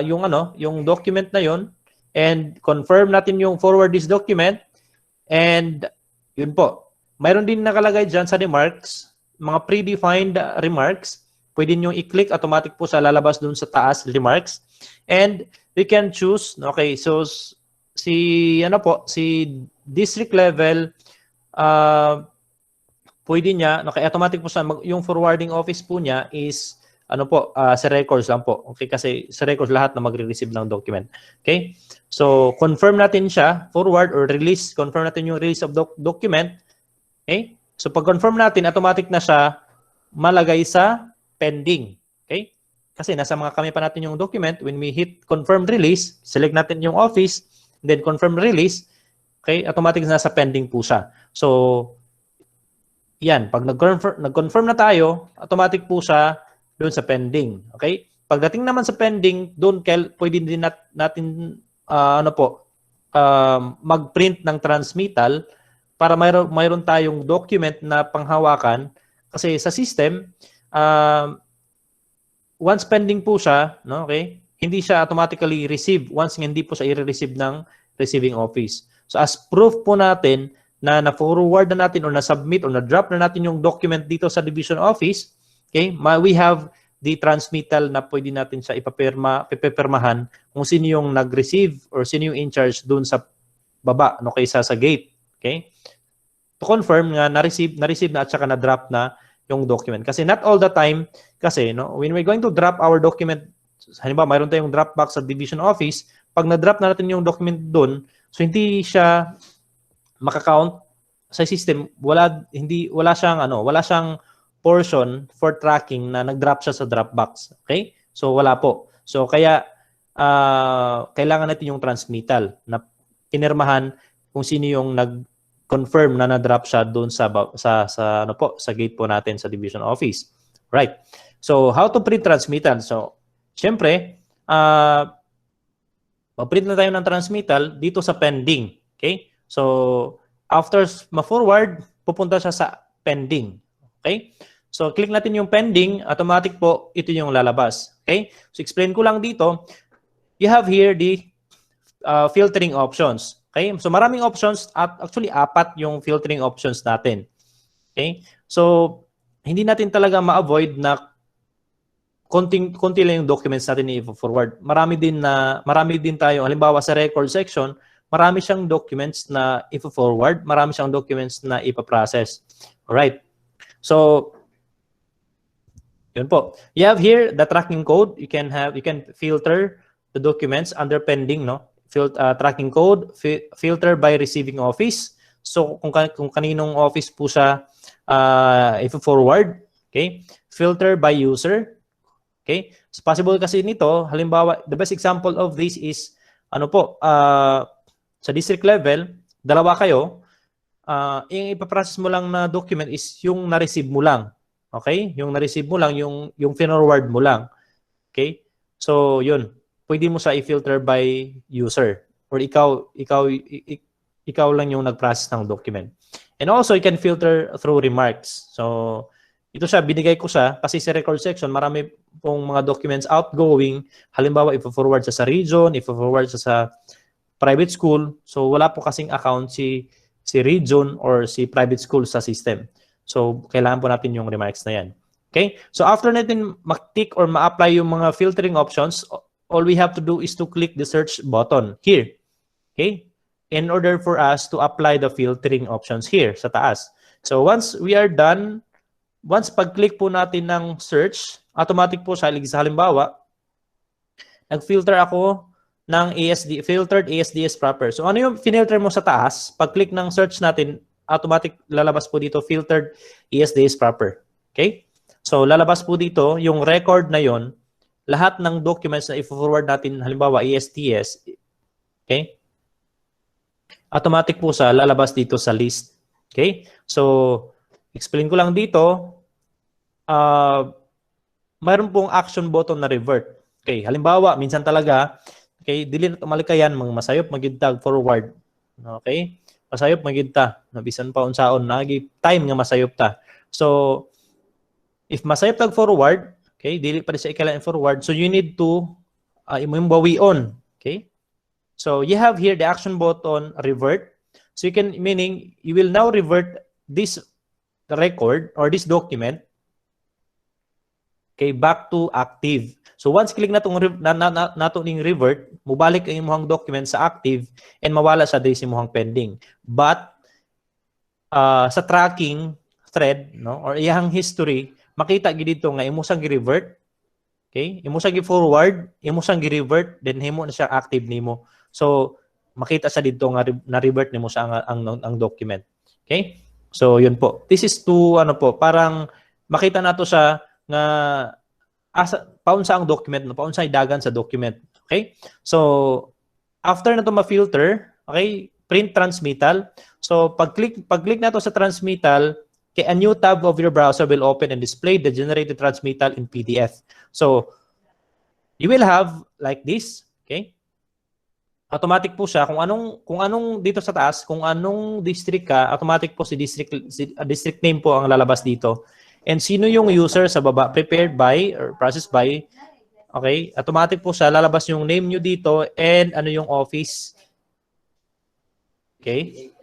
yung document na yon and confirm natin yung forward this document. And, yun po. Mayroon din nakalagay dyan sa remarks, mga predefined remarks. Pwede nyo i-click, automatic po sa lalabas dun sa taas, remarks. And we can choose, okay, so si district level, pwede niya, okay, automatic po sa, yung forwarding office po niya is, sa records lang po. Okay, kasi sa records lahat na magre-receive ng document. Okay, so confirm natin siya, forward or release, confirm natin yung release of document. Okay, so pag confirm natin, automatic na siya malagay sa pending. Okay? Kasi nasa mga kamay pa natin yung document. When we hit confirm release, select natin yung office, then confirm release, okay, automatic na nasa pending po siya. So, yan. Pag nag-confirm na tayo, automatic po siya doon sa pending. Okay? Pagdating naman sa pending, doon pwede din natin mag-print ng transmittal para mayroon tayong document na panghawakan. Kasi sa system, once pending po siya, no, okay, hindi siya automatically receive once hindi po siya i-receive ng receiving office. So as proof po natin na na-forward na natin or na-submit or na-drop na natin yung document dito sa division office, okay, we have the transmittal na pwede natin siya ipapirmahan kung sino yung nag-receive or sino yung in-charge dun sa baba, no, kaysa sa gate. Okay? To confirm nga na-receive na at saka na-drop na yung document. Kasi not all the time, kasi no, when we're going to drop our document, halimbawa mayroon tayong drop box sa division office, pag na-drop na natin yung document doon, so hindi siya makakount sa system, wala siyang portion for tracking na nag-drop siya sa drop box. Okay? So wala po. So kaya kailangan natin yung transmittal na pinirmahan kung sino yung confirm na na-drop siya doon sa gate po natin sa division office. Right. So, how to print transmittal? So, syempre, pa-print na tayo ng transmittal dito sa pending. Okay? So, after ma-forward, pupunta siya sa pending. Okay? So, click natin yung pending, automatic po, ito yung lalabas. Okay? So, explain ko lang dito. You have here the filtering options. Okay? So, maraming options at actually 4 yung filtering options natin. Okay? So, hindi natin talaga ma-avoid na konti lang yung documents natin i-forward. Marami din tayo, halimbawa sa record section, marami siyang documents na i-forward, marami siyang documents na ipa-process. Alright. So, yun po. You have here the tracking code. You can filter the documents under pending, no? Tracking code, filter by receiving office. So kung kaninong office po siya if forward, okay? Filter by user. Okay? So possible kasi nito, halimbawa, the best example of this is ano po, sa district level, dalawa kayo, yung ipaprocess mo lang na document is yung na-receive mo lang. Okay? Yung na-receive mo lang, yung forward mo lang. Okay? So, yun. Pwede mo siya i-filter by user or ikaw lang yung nag-process ng document. And also, you can filter through remarks. So, ito siya, binigay ko siya kasi sa record section, marami pong mga documents outgoing. Halimbawa, i-forward sa region, i-forward sa private school. So, wala po kasing account si region or si private school sa system. So, kailangan po natin yung remarks na yan. Okay? So, after natin mag-tick or ma-apply yung mga filtering options, all we have to do is to click the search button here. Okay? In order for us to apply the filtering options here sa taas. So, once we are done, once pag-click po natin ng search, automatic po siya, halimbawa, nag-filter ako ng filtered ASDS proper. So ano yung finilter mo sa taas? Pag-click ng search natin, automatic lalabas po dito filtered ASDS proper. Okay? So lalabas po dito yung record na yon, lahat ng documents na i-forward natin, halimbawa ASDS, okay? Automatic po sa lalabas dito sa list. Okay? So explain ko lang dito, mayroon pong action button na revert. Okay, halimbawa, minsan talaga, okay, dili na tumalikayan, masayop magintag forward. Okay? Masayop magita, nabisan pa unsaon nagi time nga masayop ta. So, if masayop tag forward, okay, dili pa rin sa ikailan forward, so you need to imong bawi on. Okay? So, you have here the action button revert. So, you can, meaning, you will now revert this record or this document, okay, back to active. So once click nato ning revert, mubalik ang imong document sa active and mawala sa days imong pending. But sa tracking thread, no, or iyang history, makita gid dito nga imo sang gi-revert, okay? Imo sang gi-forward, imo sang gi-revert, then himo na siya active nimo. So makita sa dito nga na-revert nimo sa ang document. Okay? So yun po. This is to ano po, parang makita nato sa nga paunsa ang document, no? Paunsa idagan sa document. Okay? So, after na to ma-filter, okay, print transmittal. So, pag-click na to sa transmittal, okay, a new tab of your browser will open and display the generated transmittal in PDF. So, you will have like this, okay? Automatic po siya kung anong dito sa taas, kung anong district ka, automatic po si district name po ang lalabas dito. And sino yung user sa baba, prepared by or processed by, okay? Automatic po siya, lalabas yung name nyo dito and ano yung office. Okay?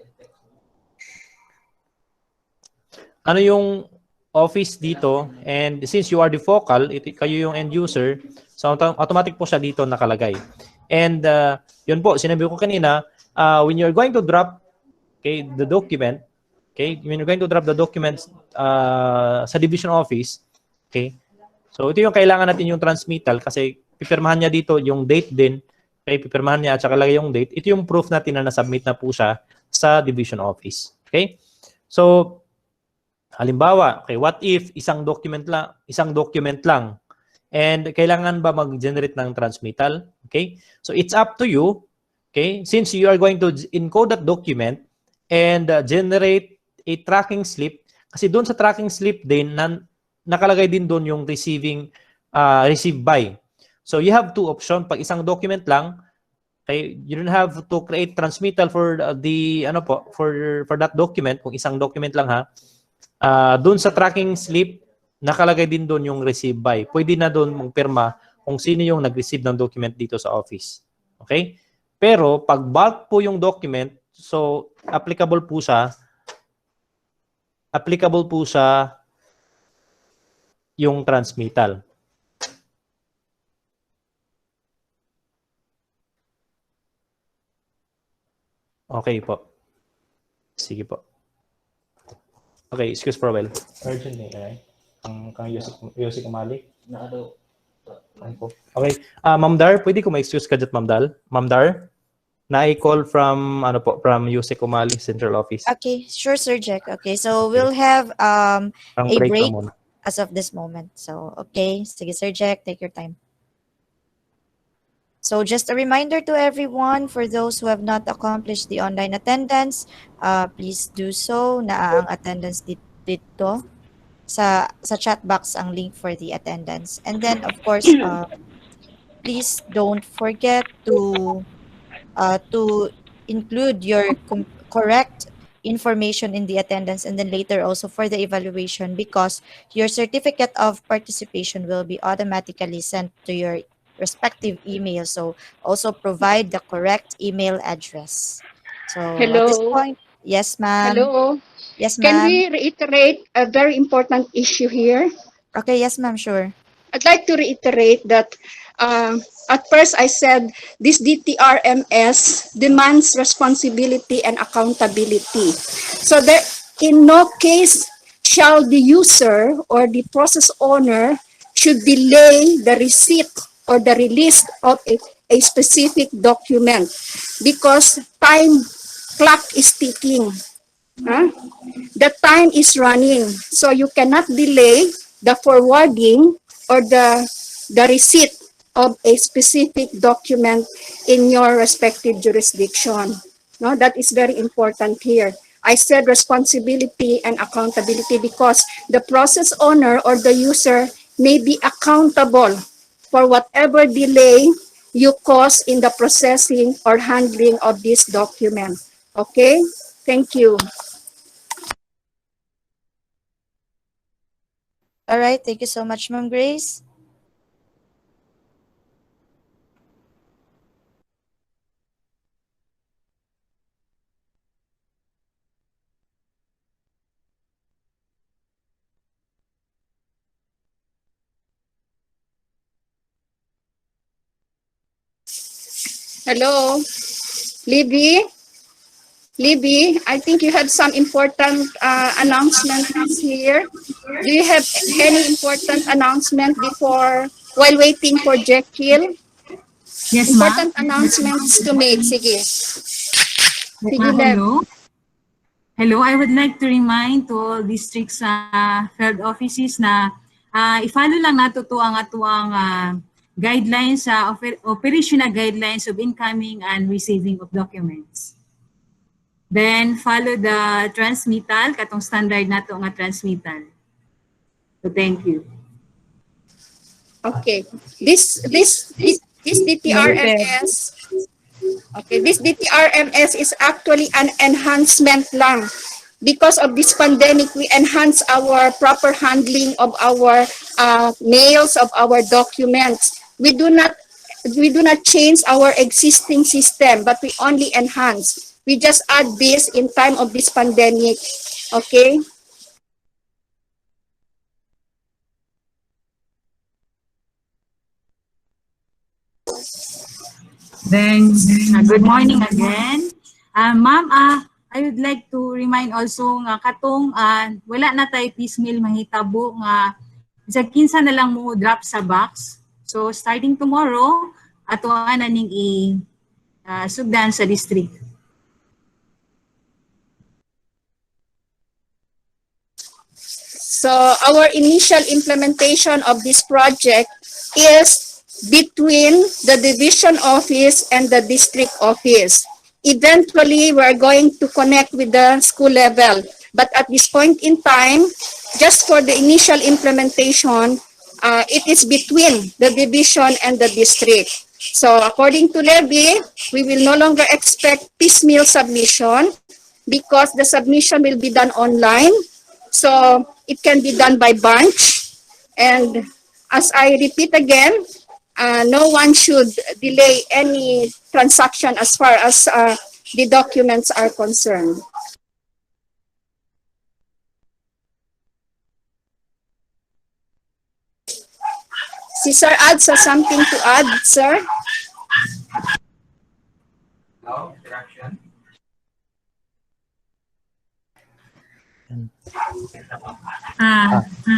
Ano yung office dito, and since you are the focal, kayo yung end user, so automatic po siya dito nakalagay. And yun po, sinabi ko kanina, when you're going to drop, okay, the document, okay, when you're going to drop the documents sa division office, okay, so ito yung kailangan natin yung transmittal kasi pipirmahan niya dito yung date din, okay, pipirmahan niya at saka lagay yung date. Ito yung proof natin na nasubmit na po siya sa division office. Okay? So, halimbawa, okay, what if isang document lang and kailangan ba mag-generate ng transmittal? Okay? So it's up to you. Okay? Since you are going to encode that document and generate a tracking slip, kasi doon sa tracking slip din nakalagay din doon yung received by. So you have two options. Pag isang document lang, okay, you don't have to create transmittal for for that document. Kung isang document lang ha, doon sa tracking slip, nakalagay din doon yung receive by. Pwede na doon mong pirma kung sino yung nag-receive ng document dito sa office. Okay? Pero pag bulk po yung document, so applicable po sa yung transmittal. Okay po. Sige po. Okay, excuse for a while. Urgent ni kay. Kang Yusik Umali. Ano po? Okay. Ma'am Dar, pwede ko ma-excuse ka dyan, Ma'am Dal? Ma'am Dar, na-call from, ano po, from Yusik Umali Central Office. Okay, sure, Sir Jack. Okay, so Okay. we'll have Ang a break na break muna. as of this moment. So, okay, sige, Sir Jack, take your time. So just a reminder to everyone, for those who have not accomplished the online attendance, please do so. Na ang attendance dito sa chat box ang link for the attendance. And then of course, please don't forget to include your correct information in the attendance, and then later also for the evaluation, because your certificate of participation will be automatically sent to your respective email. So also provide the correct email address. So at this Hello. point, yes, ma'am. Hello. Yes, Can ma'am. we reiterate a very important issue here? Okay, yes, ma'am, sure. I'd like to reiterate that at first I said this DTRMS demands responsibility and accountability. So that in no case shall the user or the process owner should delay the receipt or the release of a specific document because time clock is ticking. Huh? The time is running. So you cannot delay the forwarding or the receipt of a specific document in your respective jurisdiction. No, that is very important here. I said responsibility and accountability because the process owner or the user may be accountable for whatever delay you cause in the processing or handling of this document. Okay? Thank you. All right, thank you so much, Ma'am Grace. Hello, Libby. Libby, I think you had some important announcements here. Do you have any important announcement before while waiting for Jekyll? Yes, ma'am. Important announcements to make. Sige. Sige, Leb. Hello. Hello, I would like to remind to all districts field offices na i-follow lang nato to ang atuang guidelines sa operational guidelines of incoming and receiving of documents. Then follow the transmittal katong standard nato nga transmittal. So thank you. Okay. This Noted. DTRMS. Okay, this DTRMS is actually an enhancement lang. Because of this pandemic, we enhance our proper handling of our mails, of our documents. We do not change our existing system, but we only enhance. We just add this in time of this pandemic. Okay? Then, good morning again. Ma'am, I would like to remind also nga katong wala na tayo piecemeal mahitabo nga sa kinsa na lang mo drop sa box. So starting tomorrow, ato na ning sugdan sa district. So our initial implementation of this project is between the division office and the district office. Eventually, we're going to connect with the school level. But at this point in time, just for the initial implementation, it is between the division and the district. So according to Levy, we will no longer expect piecemeal submission because the submission will be done online. So it can be done by bunch. And as I repeat again, no one should delay any transaction as far as the documents are concerned. Si Sir Ads has something to add, sir?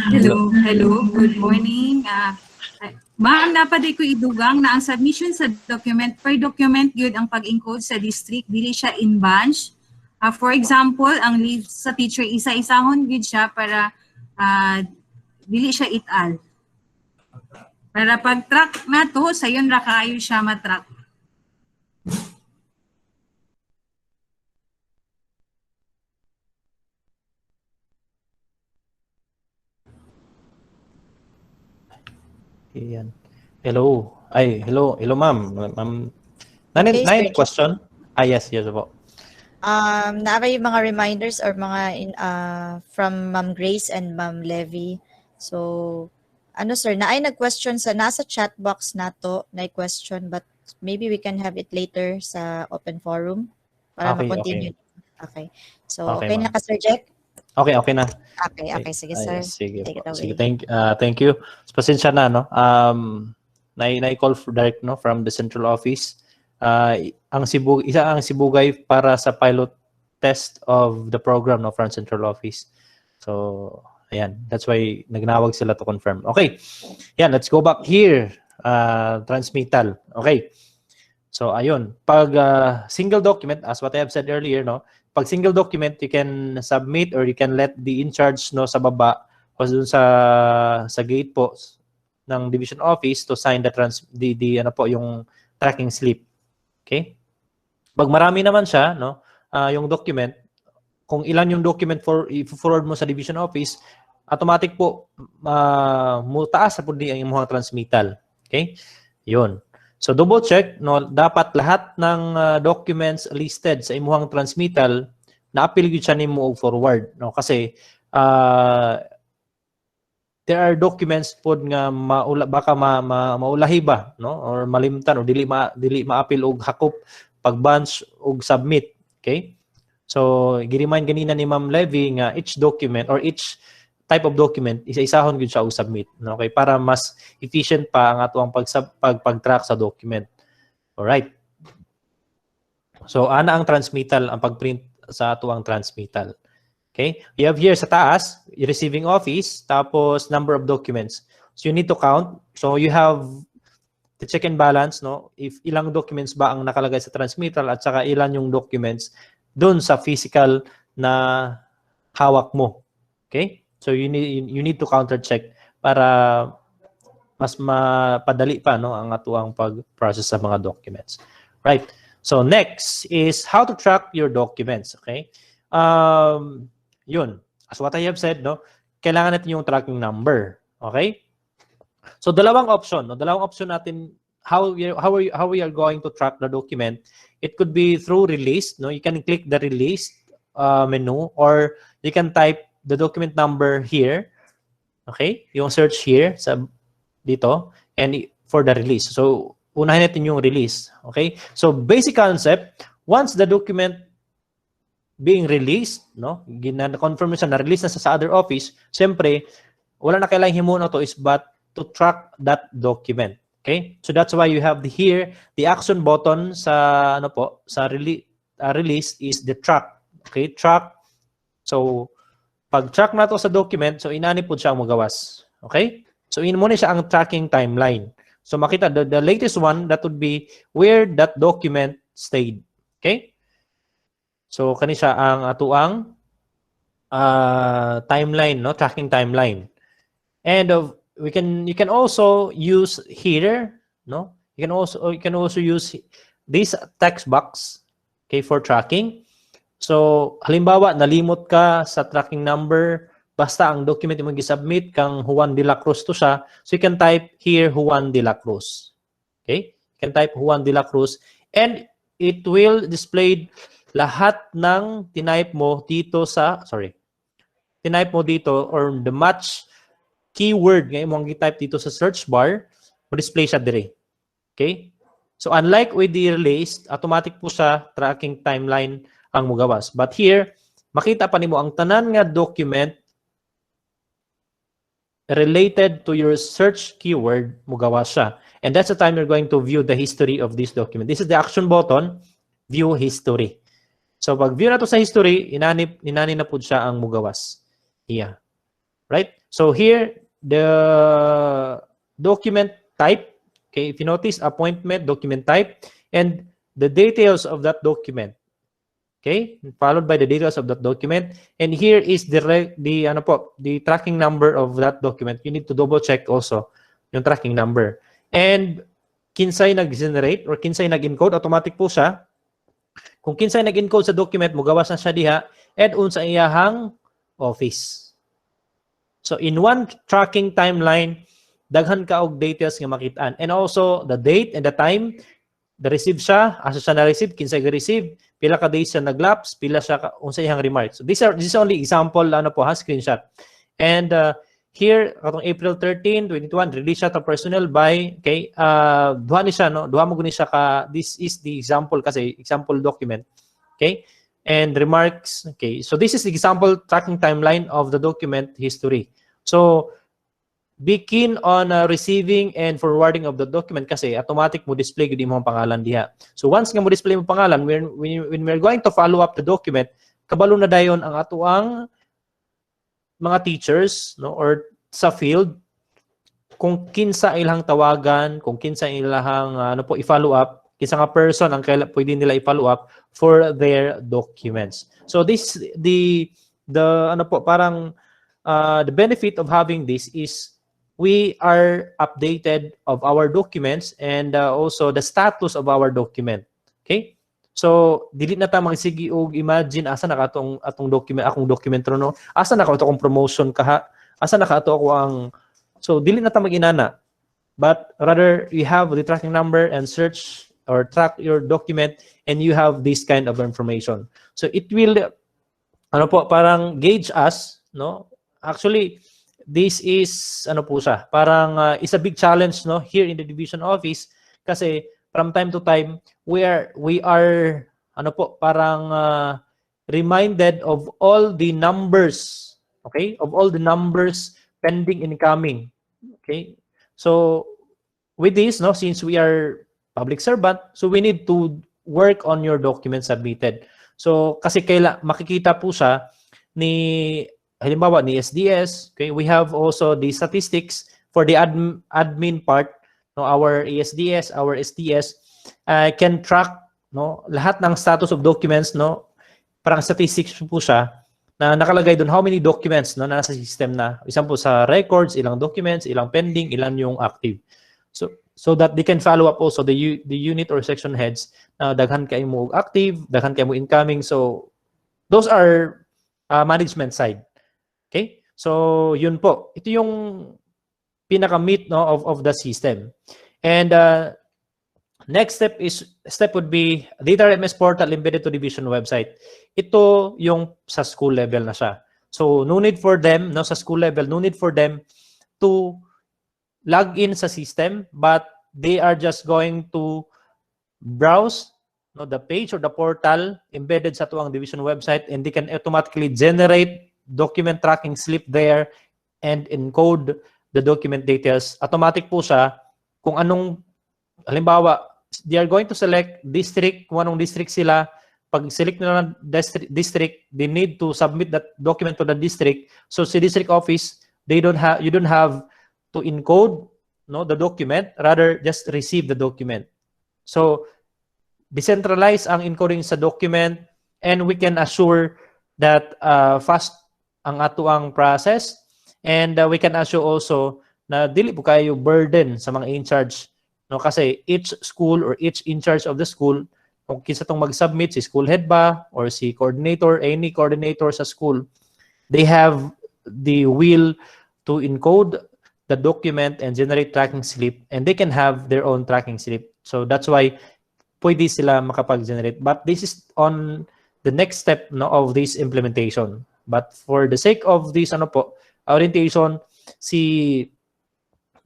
Hello, good morning. Ma'am, napadi ko idugang na ang submission sa document, per document yun ang pag-encode sa district, dili siya in bunch. For example, ang leave sa teacher, isa-isahon yun siya para dili siya it-all. Para pag-track na to, sayon ra kaayo siya matrack. Ayan. Hello. Ay, hello ma'am. Ma'am. Okay, Nine sir. question? Yes po. Naaba yung mga reminders or mga from Ma'am Grace and Ma'am Levy. So, ano sir, na ay nag-question sa nasa chat box nato na question, but maybe we can have it later sa open forum para Okay, ma-continue. Okay. So, Okay, okay na ma'am. ka, Sir Jack? Okay na. Okay. Sige, sir. Sige Take po. it away. Sige, thank you. Pasensya na, no? Na-call for direct, no, from the central office. Ang sibugay para sa pilot test of the program, no, from central office. So, ayan. That's why nagnawag sila to confirm. Okay. Yan, let's go back here. Transmittal. Okay. So, ayun. Pag single document, as what I have said earlier, no, pag single document, you can submit or you can let the in-charge, no, sa baba o dun sa gate po ng division office to sign the ano po, yung tracking slip. Okay? Pag marami naman siya, no, yung document, kung ilan yung document i-forward mo sa division office, automatic po taas sa pudi ang imong transmittal. Okay? Yun. So double check, no, dapat lahat ng documents listed sa imuhang transmittal na-appeal gyud siya nimo og forward, no, kasi there are documents pod nga baka maulahi ba, no, or malimtan o dili ma-appeal og hakop pag bunch og submit. Okay? So gi-remind ganina ni Ma'am Levy nga each document or each type of document isa-isahon gyud siya og submit, no? Okay, para mas efficient pa ang atuang pag-track sa document. All right. So ana ang transmittal, ang pag-print sa atuang transmittal. Okay? You have here sa taas, receiving office, tapos number of documents. So you need to count. So you have to check and balance, no, if ilang documents ba ang nakalagay sa transmittal at saka ilan yung documents doon sa physical na hawak mo. Okay? So you need to counter check para mas mapadali pa, no, ang atuang pag-process sa mga documents. Right? So next is how to track your documents. Okay? Yun. As what I have said, no, kailangan natin yung tracking number. Okay? So dalawang option, no, dalawang option natin how we are going to track the document. It could be through release, no, you can click the release menu, or you can type the document number here. Okay? Yung search here sa dito and for the release. So unahin natin yung release. Okay? So basic concept, once the document being released, no, gina-confirm siya na release na sa other office, siyempre wala na kailangang himuon to is but to track that document. Okay? So that's why you have here the action button sa ano po, sa release is the track. Okay? Track. So pag track na to sa document, so inani po siya ang magawas. Okay? So muna siya ang tracking timeline. So makita the latest one, that would be where that document stayed. Okay? So kani siya ang atuang timeline, no, tracking timeline. And you can also use here, no? You can also use this text box, okay, for tracking. So halimbawa nalimot ka sa tracking number, basta ang document mo gi-submit kang Juan de la Cruz to siya, so you can type here Juan de la Cruz. Okay? You can type Juan de la Cruz and it will display lahat ng tinype mo dito tinype mo dito or the match keyword nga imong gi-type dito sa search bar, mo display siya dire. Okay? So unlike with the release, automatic po sa tracking timeline ang mugawas. But here, makita pa nimo ang tanan nga document related to your search keyword, mugawas siya. And that's the time you're going to view the history of this document. This is the action button, view history. So pag view na to sa history, inani na po siya ang mugawas. Yeah. Right? So here, the document type, okay, if you notice, appointment, document type, and the details of that document. Okay, followed by the details of that document. And here is the tracking number of that document. You need to double check also yung tracking number. And kinsay nag-generate or kinsay nag-encode, automatic po siya. Kung kinsay nag-encode sa document, mugawas na siya diha, and unsa iyahang office. So in one tracking timeline, daghan ka og details nga makitaan. And also the date and the time, the receive siya, asa siya na-receive, kinsay ga-receive, pila ka days siya nag-lapse, pila siya unsa iyang remarks. So this is only example screenshot. And here katong April 13, 2021, release siya to personnel by duha ni siya no, duha mo guni siya ka, this is the example kasi example document. Okay? And remarks. Okay, so this is the example tracking timeline of the document history. So be keen on receiving and forwarding of the document kasi automatic mo display gud imong pangalan diha. So once nga mo display mo pangalan, when we're going to follow up the document, kabalo na dayon ang atuang mga teachers no or sa field kung kinsa ilang tawagan, kung kinsa ilang i-follow up, kinsa nga person ang pwede nila i-follow up for their documents. So this the benefit of having this is we are updated of our documents and also the status of our document. Okay? So dili na ta magsigi og imagine asa na ka atong document, akong document no, asa na ka atong promotion kaha, asa na ka ato ako ang, so dili na ta maginana, but rather you have the tracking number and search or track your document and you have this kind of information. So it will parang gauge us no. Actually this is siya, parang is a big challenge no here in the division office kasi from time to time we are parang reminded of all the numbers, okay, of all the numbers pending incoming. Okay, so with this no, since we are public servant, so we need to work on your documents submitted. So kasi makikita po siya ni halimbawa ni SDS, okay, we have also the statistics for the admin part no, our ESDS, our STS can track no lahat ng status of documents no, parang statistics po siya na nakalagay doon how many documents no na nasa system na. Example sa records, ilang documents, ilang pending, ilan yung active. So that they can follow up also the unit or section heads na daghan kay mo active, daghan kay mo incoming. So those are management side. Okay? So yun po. Ito yung pinaka-meat no of the system. And next step would be DTRMS portal embedded to division website. Ito yung sa school level na siya. So no need for them no sa school level, no need for them to log in sa system, but they are just going to browse no the page or the portal embedded sa tuang division website, and they can automatically generate document tracking slip there and encode the document details. Automatic po siya kung anong, halimbawa they are going to select district, kung anong district sila. Pag select nila ng district, they need to submit that document to the district. So sa district office, you don't have to encode no the document, rather just receive the document. So decentralize ang encoding sa document, and we can assure that fast ang atuang process, and we can assure also na dili po kayo burden sa mga in charge no, kasi each school or each in charge of the school, kung kinsa tong mag-submit, si school head ba or si coordinator, any coordinator sa school, they have the will to encode the document and generate tracking slip, and they can have their own tracking slip. So that's why pwede sila makapag-generate. But this is on the next step no of this implementation. But for the sake of this orientation, si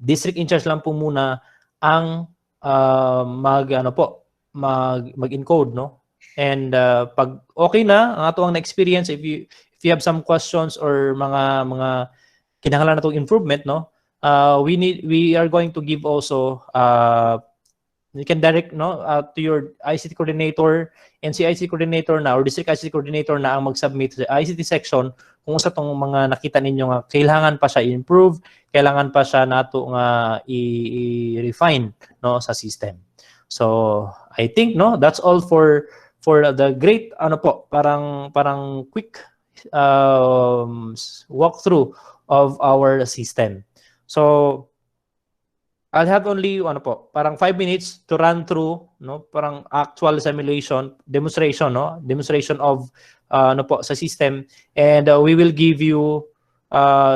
district in charge lang po muna ang mag-encode no. And pag okay na ang atuang na experience, if you have some questions or mga kinahanglan natong improvement no, we are going to give also You can direct to your ICT coordinator, and si ICT coordinator na or district ICT coordinator na ang mag-submit sa ICT section kung sa tong mga nakita ninyo nga kailangan pa siya i-improve, kailangan pa siya nato nga i-refine sa system. So I think that's all for the great parang quick walkthrough of our system. So I'll have only parang 5 minutes to run through parang actual simulation demonstration of sa system, and we will give you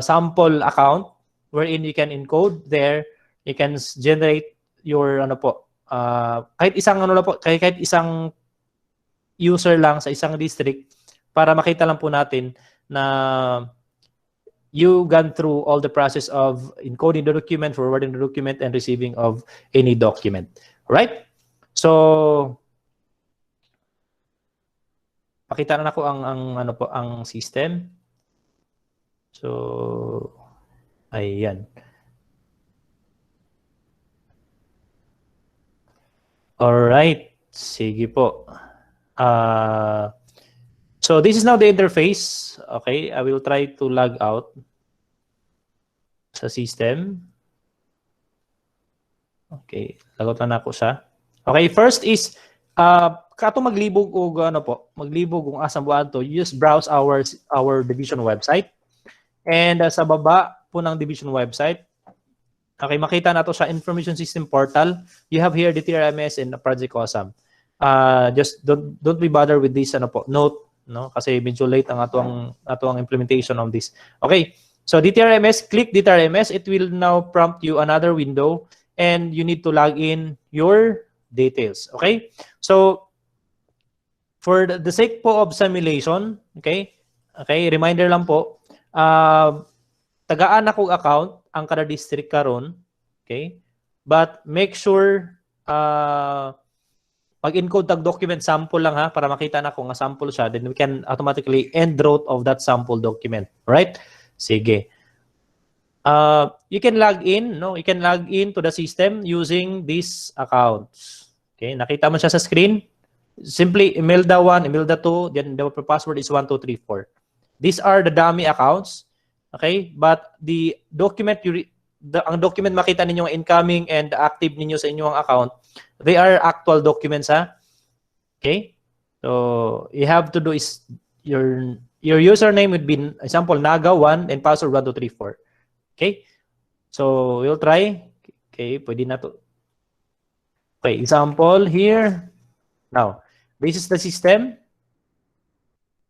sample account wherein you can encode there, you can generate your kahit isang kahit isang user lang sa isang district para makita lang po natin na you gone through all the process of encoding the document, forwarding the document, and receiving of any document. Right? So pakita na ako ang system. So ayan. All right. Sige po. So this is now the interface. Okay, I will try to log out sa system. Okay, lagot na ako siya. Okay, first is kato maglibog og maglibog kung asang buwan to, just browse our division website. And sa baba po ng division website, okay, makita nato sa information system portal. You have here DTRMS and Project Awesome. Just don't be bothered with this note, kasi medyo late ang atong implementation of this. Okay, so DTRMS, click DTRMS. It will now prompt you another window, and you need to log in your details. Okay, so for the sake po of simulation, okay, reminder lang po, tagaan ako account ang kada district karon, okay, but make sure pag-encode tag document sample lang para makita na ko nga sample siya, then we can automatically end route of that sample document. Right? Sige. You can log in, you can log in to the system using these accounts. Okay, nakita mo siya sa screen. Simply email the 1, email the 2, then the password is 1, 2, 3, 4. These are the dummy accounts. Okay? But the document ang document makita ninyo incoming and active ninyo sa inyong account, they are actual documents Okay? So you have to do is your username would be example naga1 and password 1, 2, 3, 4. Okay? So we'll try. Okay, pwede na to. Okay, example here. Now, this is the system.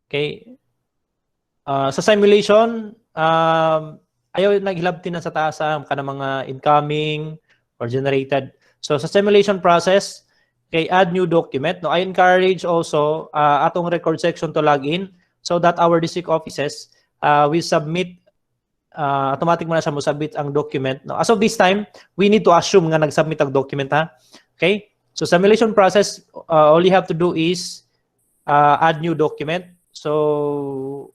Okay. Sa simulation, ayaw naghilabtin na sa taas kana mga incoming or generated. So sa simulation process, okay, add new document. I encourage also atong record section to log in so that our district offices will submit automatic mo na siya mo submit ang document. As of this time, we need to assume nga nag-submit ang document Okay? So simulation process, all you have to do is add new document. So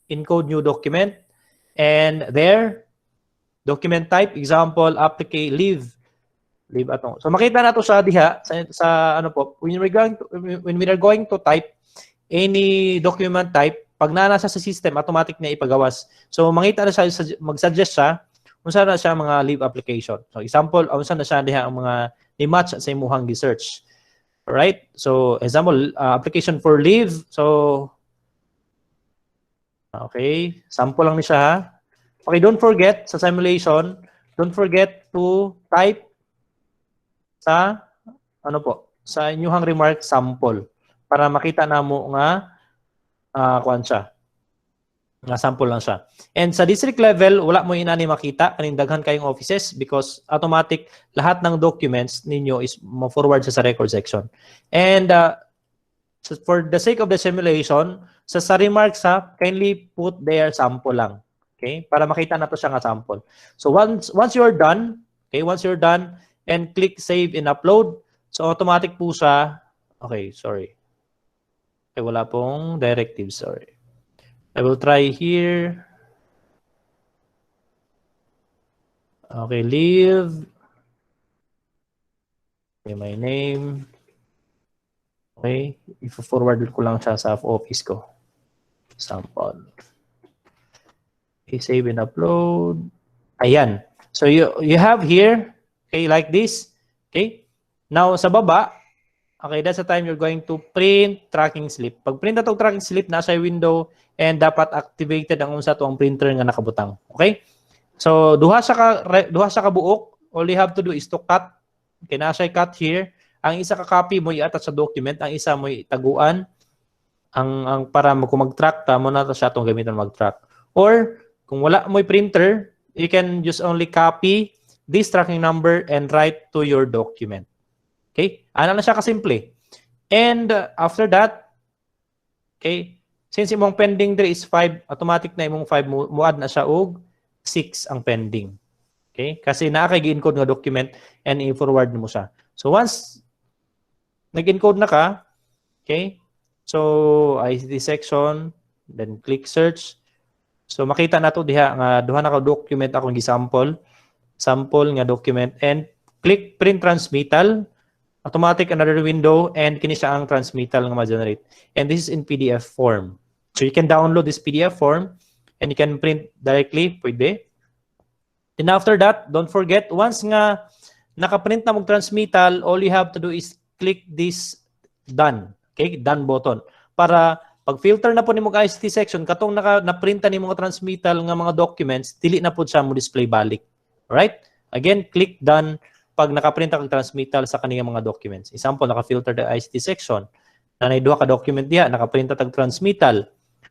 encode new document, and there document type example applicate leave atong. So makita nato sa diha sa when we are going to type any document type, pag nasa sa system automatic na ipagawas. So makita na siya mag-suggest siya unsa na siya mga leave application. So example, unsa na siya diha ang mga ni-match sa imuhang research. Alright? So example, application for leave. So okay, sample lang ni siya Okay, don't forget sa simulation, don't forget to type sa sa inyong remark sample para makita namo nga kuan siya. Nga sample lang siya. And sa district level, wala mo inani makita kaning daghan kayong offices because automatic lahat ng documents ninyo is mo-forward sa record section. And so for the sake of the simulation, sa remarks kindly put there sample lang. Okay? Para makita nato siya nga sample. So once you're done, okay, once you're done and click save and upload, so automatic po siya. Okay, sorry. Okay, wala pong directive, sorry. I will try here. Okay, leave. Okay, my name. Okay, i-forward ko lang siya sa office ko. Sample. Okay, save and upload. Ayan. So you have here, okay, like this. Okay. Now sa baba, okay, that's the time you're going to print tracking slip. Pag print na itong tracking slip, nasa window and dapat activated ang unsa to ang printer nga nakabutang. Okay? So duha sa ka buok. All you have to do is to cut. Okay, nasa cut here. Ang isa ka copy mo i-attach sa document, ang isa mo itaguan. Ang para mo kung mag-track ta mo na siya tong gamiton mag-track. Or kung wala mo'y printer, you can just only copy this tracking number and write to your document. Okay? Ano na siya kasimple. And after that, okay, since imong pending there is 5, automatic na imong 5 mo add na siya og 6 ang pending. Okay? Kasi naa kay gi-encode nga document and i-forward mo siya. So once nag-encode na ka, okay? So ICT section, then click search. So makita nato diha nga duha na ka document akong gi-sample, sample nga document and click print transmittal. Automatic another window and kini siya ang transmittal nga ma-generate. And this is in PDF form. So you can download this PDF form and you can print directly, pwede. And after that, don't forget, once nga naka-print na mong transmittal, all you have to do is click this done. Okay, done button. Para pag filter na po ni mong ICT section, katong na-printa ni mga transmittal nga mga documents, dili na po siya mo display balik. Alright? Again, click done pag naka-print ang transmittal sa kaniyang mga documents. Example, naka-filter the ICT section. Nanay duha ka document diha, naka-print tag transmittal.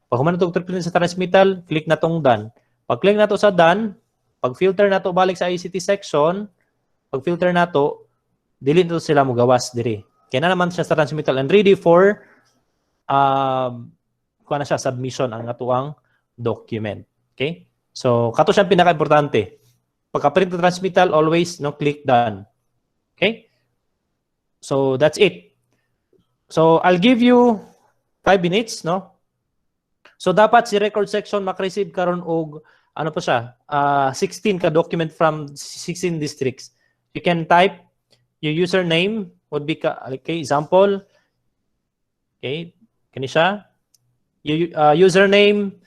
Pag humana tog print sa transmittal, click na tong done. Pag click na to sa done, pag filter na to balik sa ICT section, pag filter na to, dili na to sila mo gawas diri. Kaya na naman siya sa transmittal and ready for kuha na siya submission ang atuang document. Okay? So, kato siyang pinaka-importante. Pagka-print to transmittal, always no click done. Okay? So, that's it. So, I'll give you 5 minutes, no? So, dapat si record section mak-receive karon og ano pa siya? 16 ka document from 16 districts. You can type your username would be okay, example. Okay? Kani siya. Username.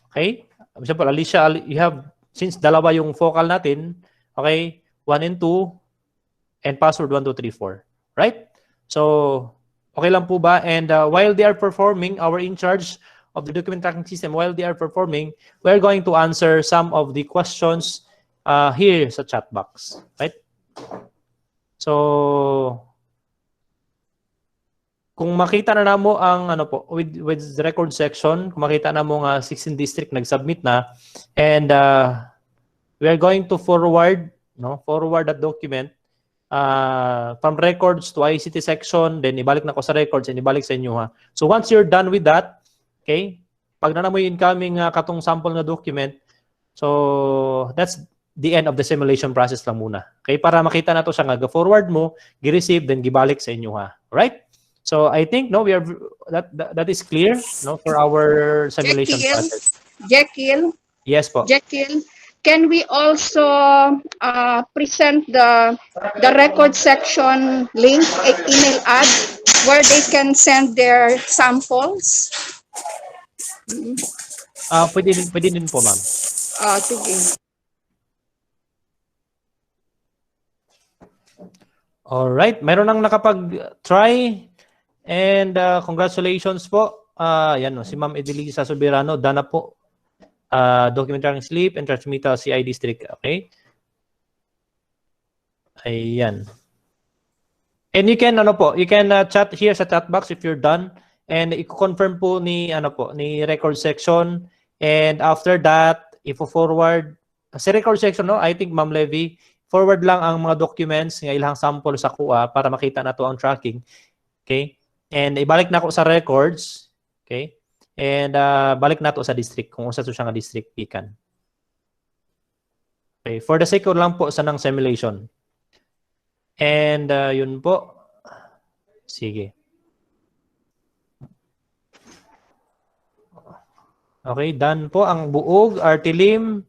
Okay? Example, Alicia, you have, since dalawa yung focal natin, okay, 1 and 2, and password 1, 2, 3, 4. Right? So, okay lang po ba? And while they are performing, our in charge of the document tracking system, while they are performing, we're going to answer some of the questions here sa chat box. Right? So, kung makita na namo ang ano po with the record section, kung makita na mo nga 16 district nag-submit na and we are going to forward that document from records to ICT section, then ibalik na ko sa records and ibalik sa inyo ha. So once you're done with that, okay? Pag na mo yung incoming katong sample na document, so that's the end of the simulation process lang muna. Okay? Para makita na to siya nga ga-forward mo, gi-receive then gibalik sa inyo ha. Right? So I think no, we are that is clear, no, for our simulation process. Jekyll, Yes po. Jekyll, can we also present the record section link, email ad, where they can send their samples? Pwede din po, ma'am. Sige. All right, mayroon nang nakapag-try. And congratulations po. Yan no, si Ma'am Edelisa Soberano, dana po. Document tracking slip and transmittal CI district. Okay? Ayan. And you can chat here sa chat box if you're done and i-confirm po ni ni record section and after that ifo-forward sa record section no, I think Ma'am Levy, forward lang ang mga documents nga ilang sample sa kuha para makita na to ang tracking. Okay? And ibalik na ako sa records. Okay? And balik na to sa district kung usa to siya nga district pikan. Okay, for the sake lang po sa nang simulation. And yun po. Sige. Okay, done po ang buog, artilim,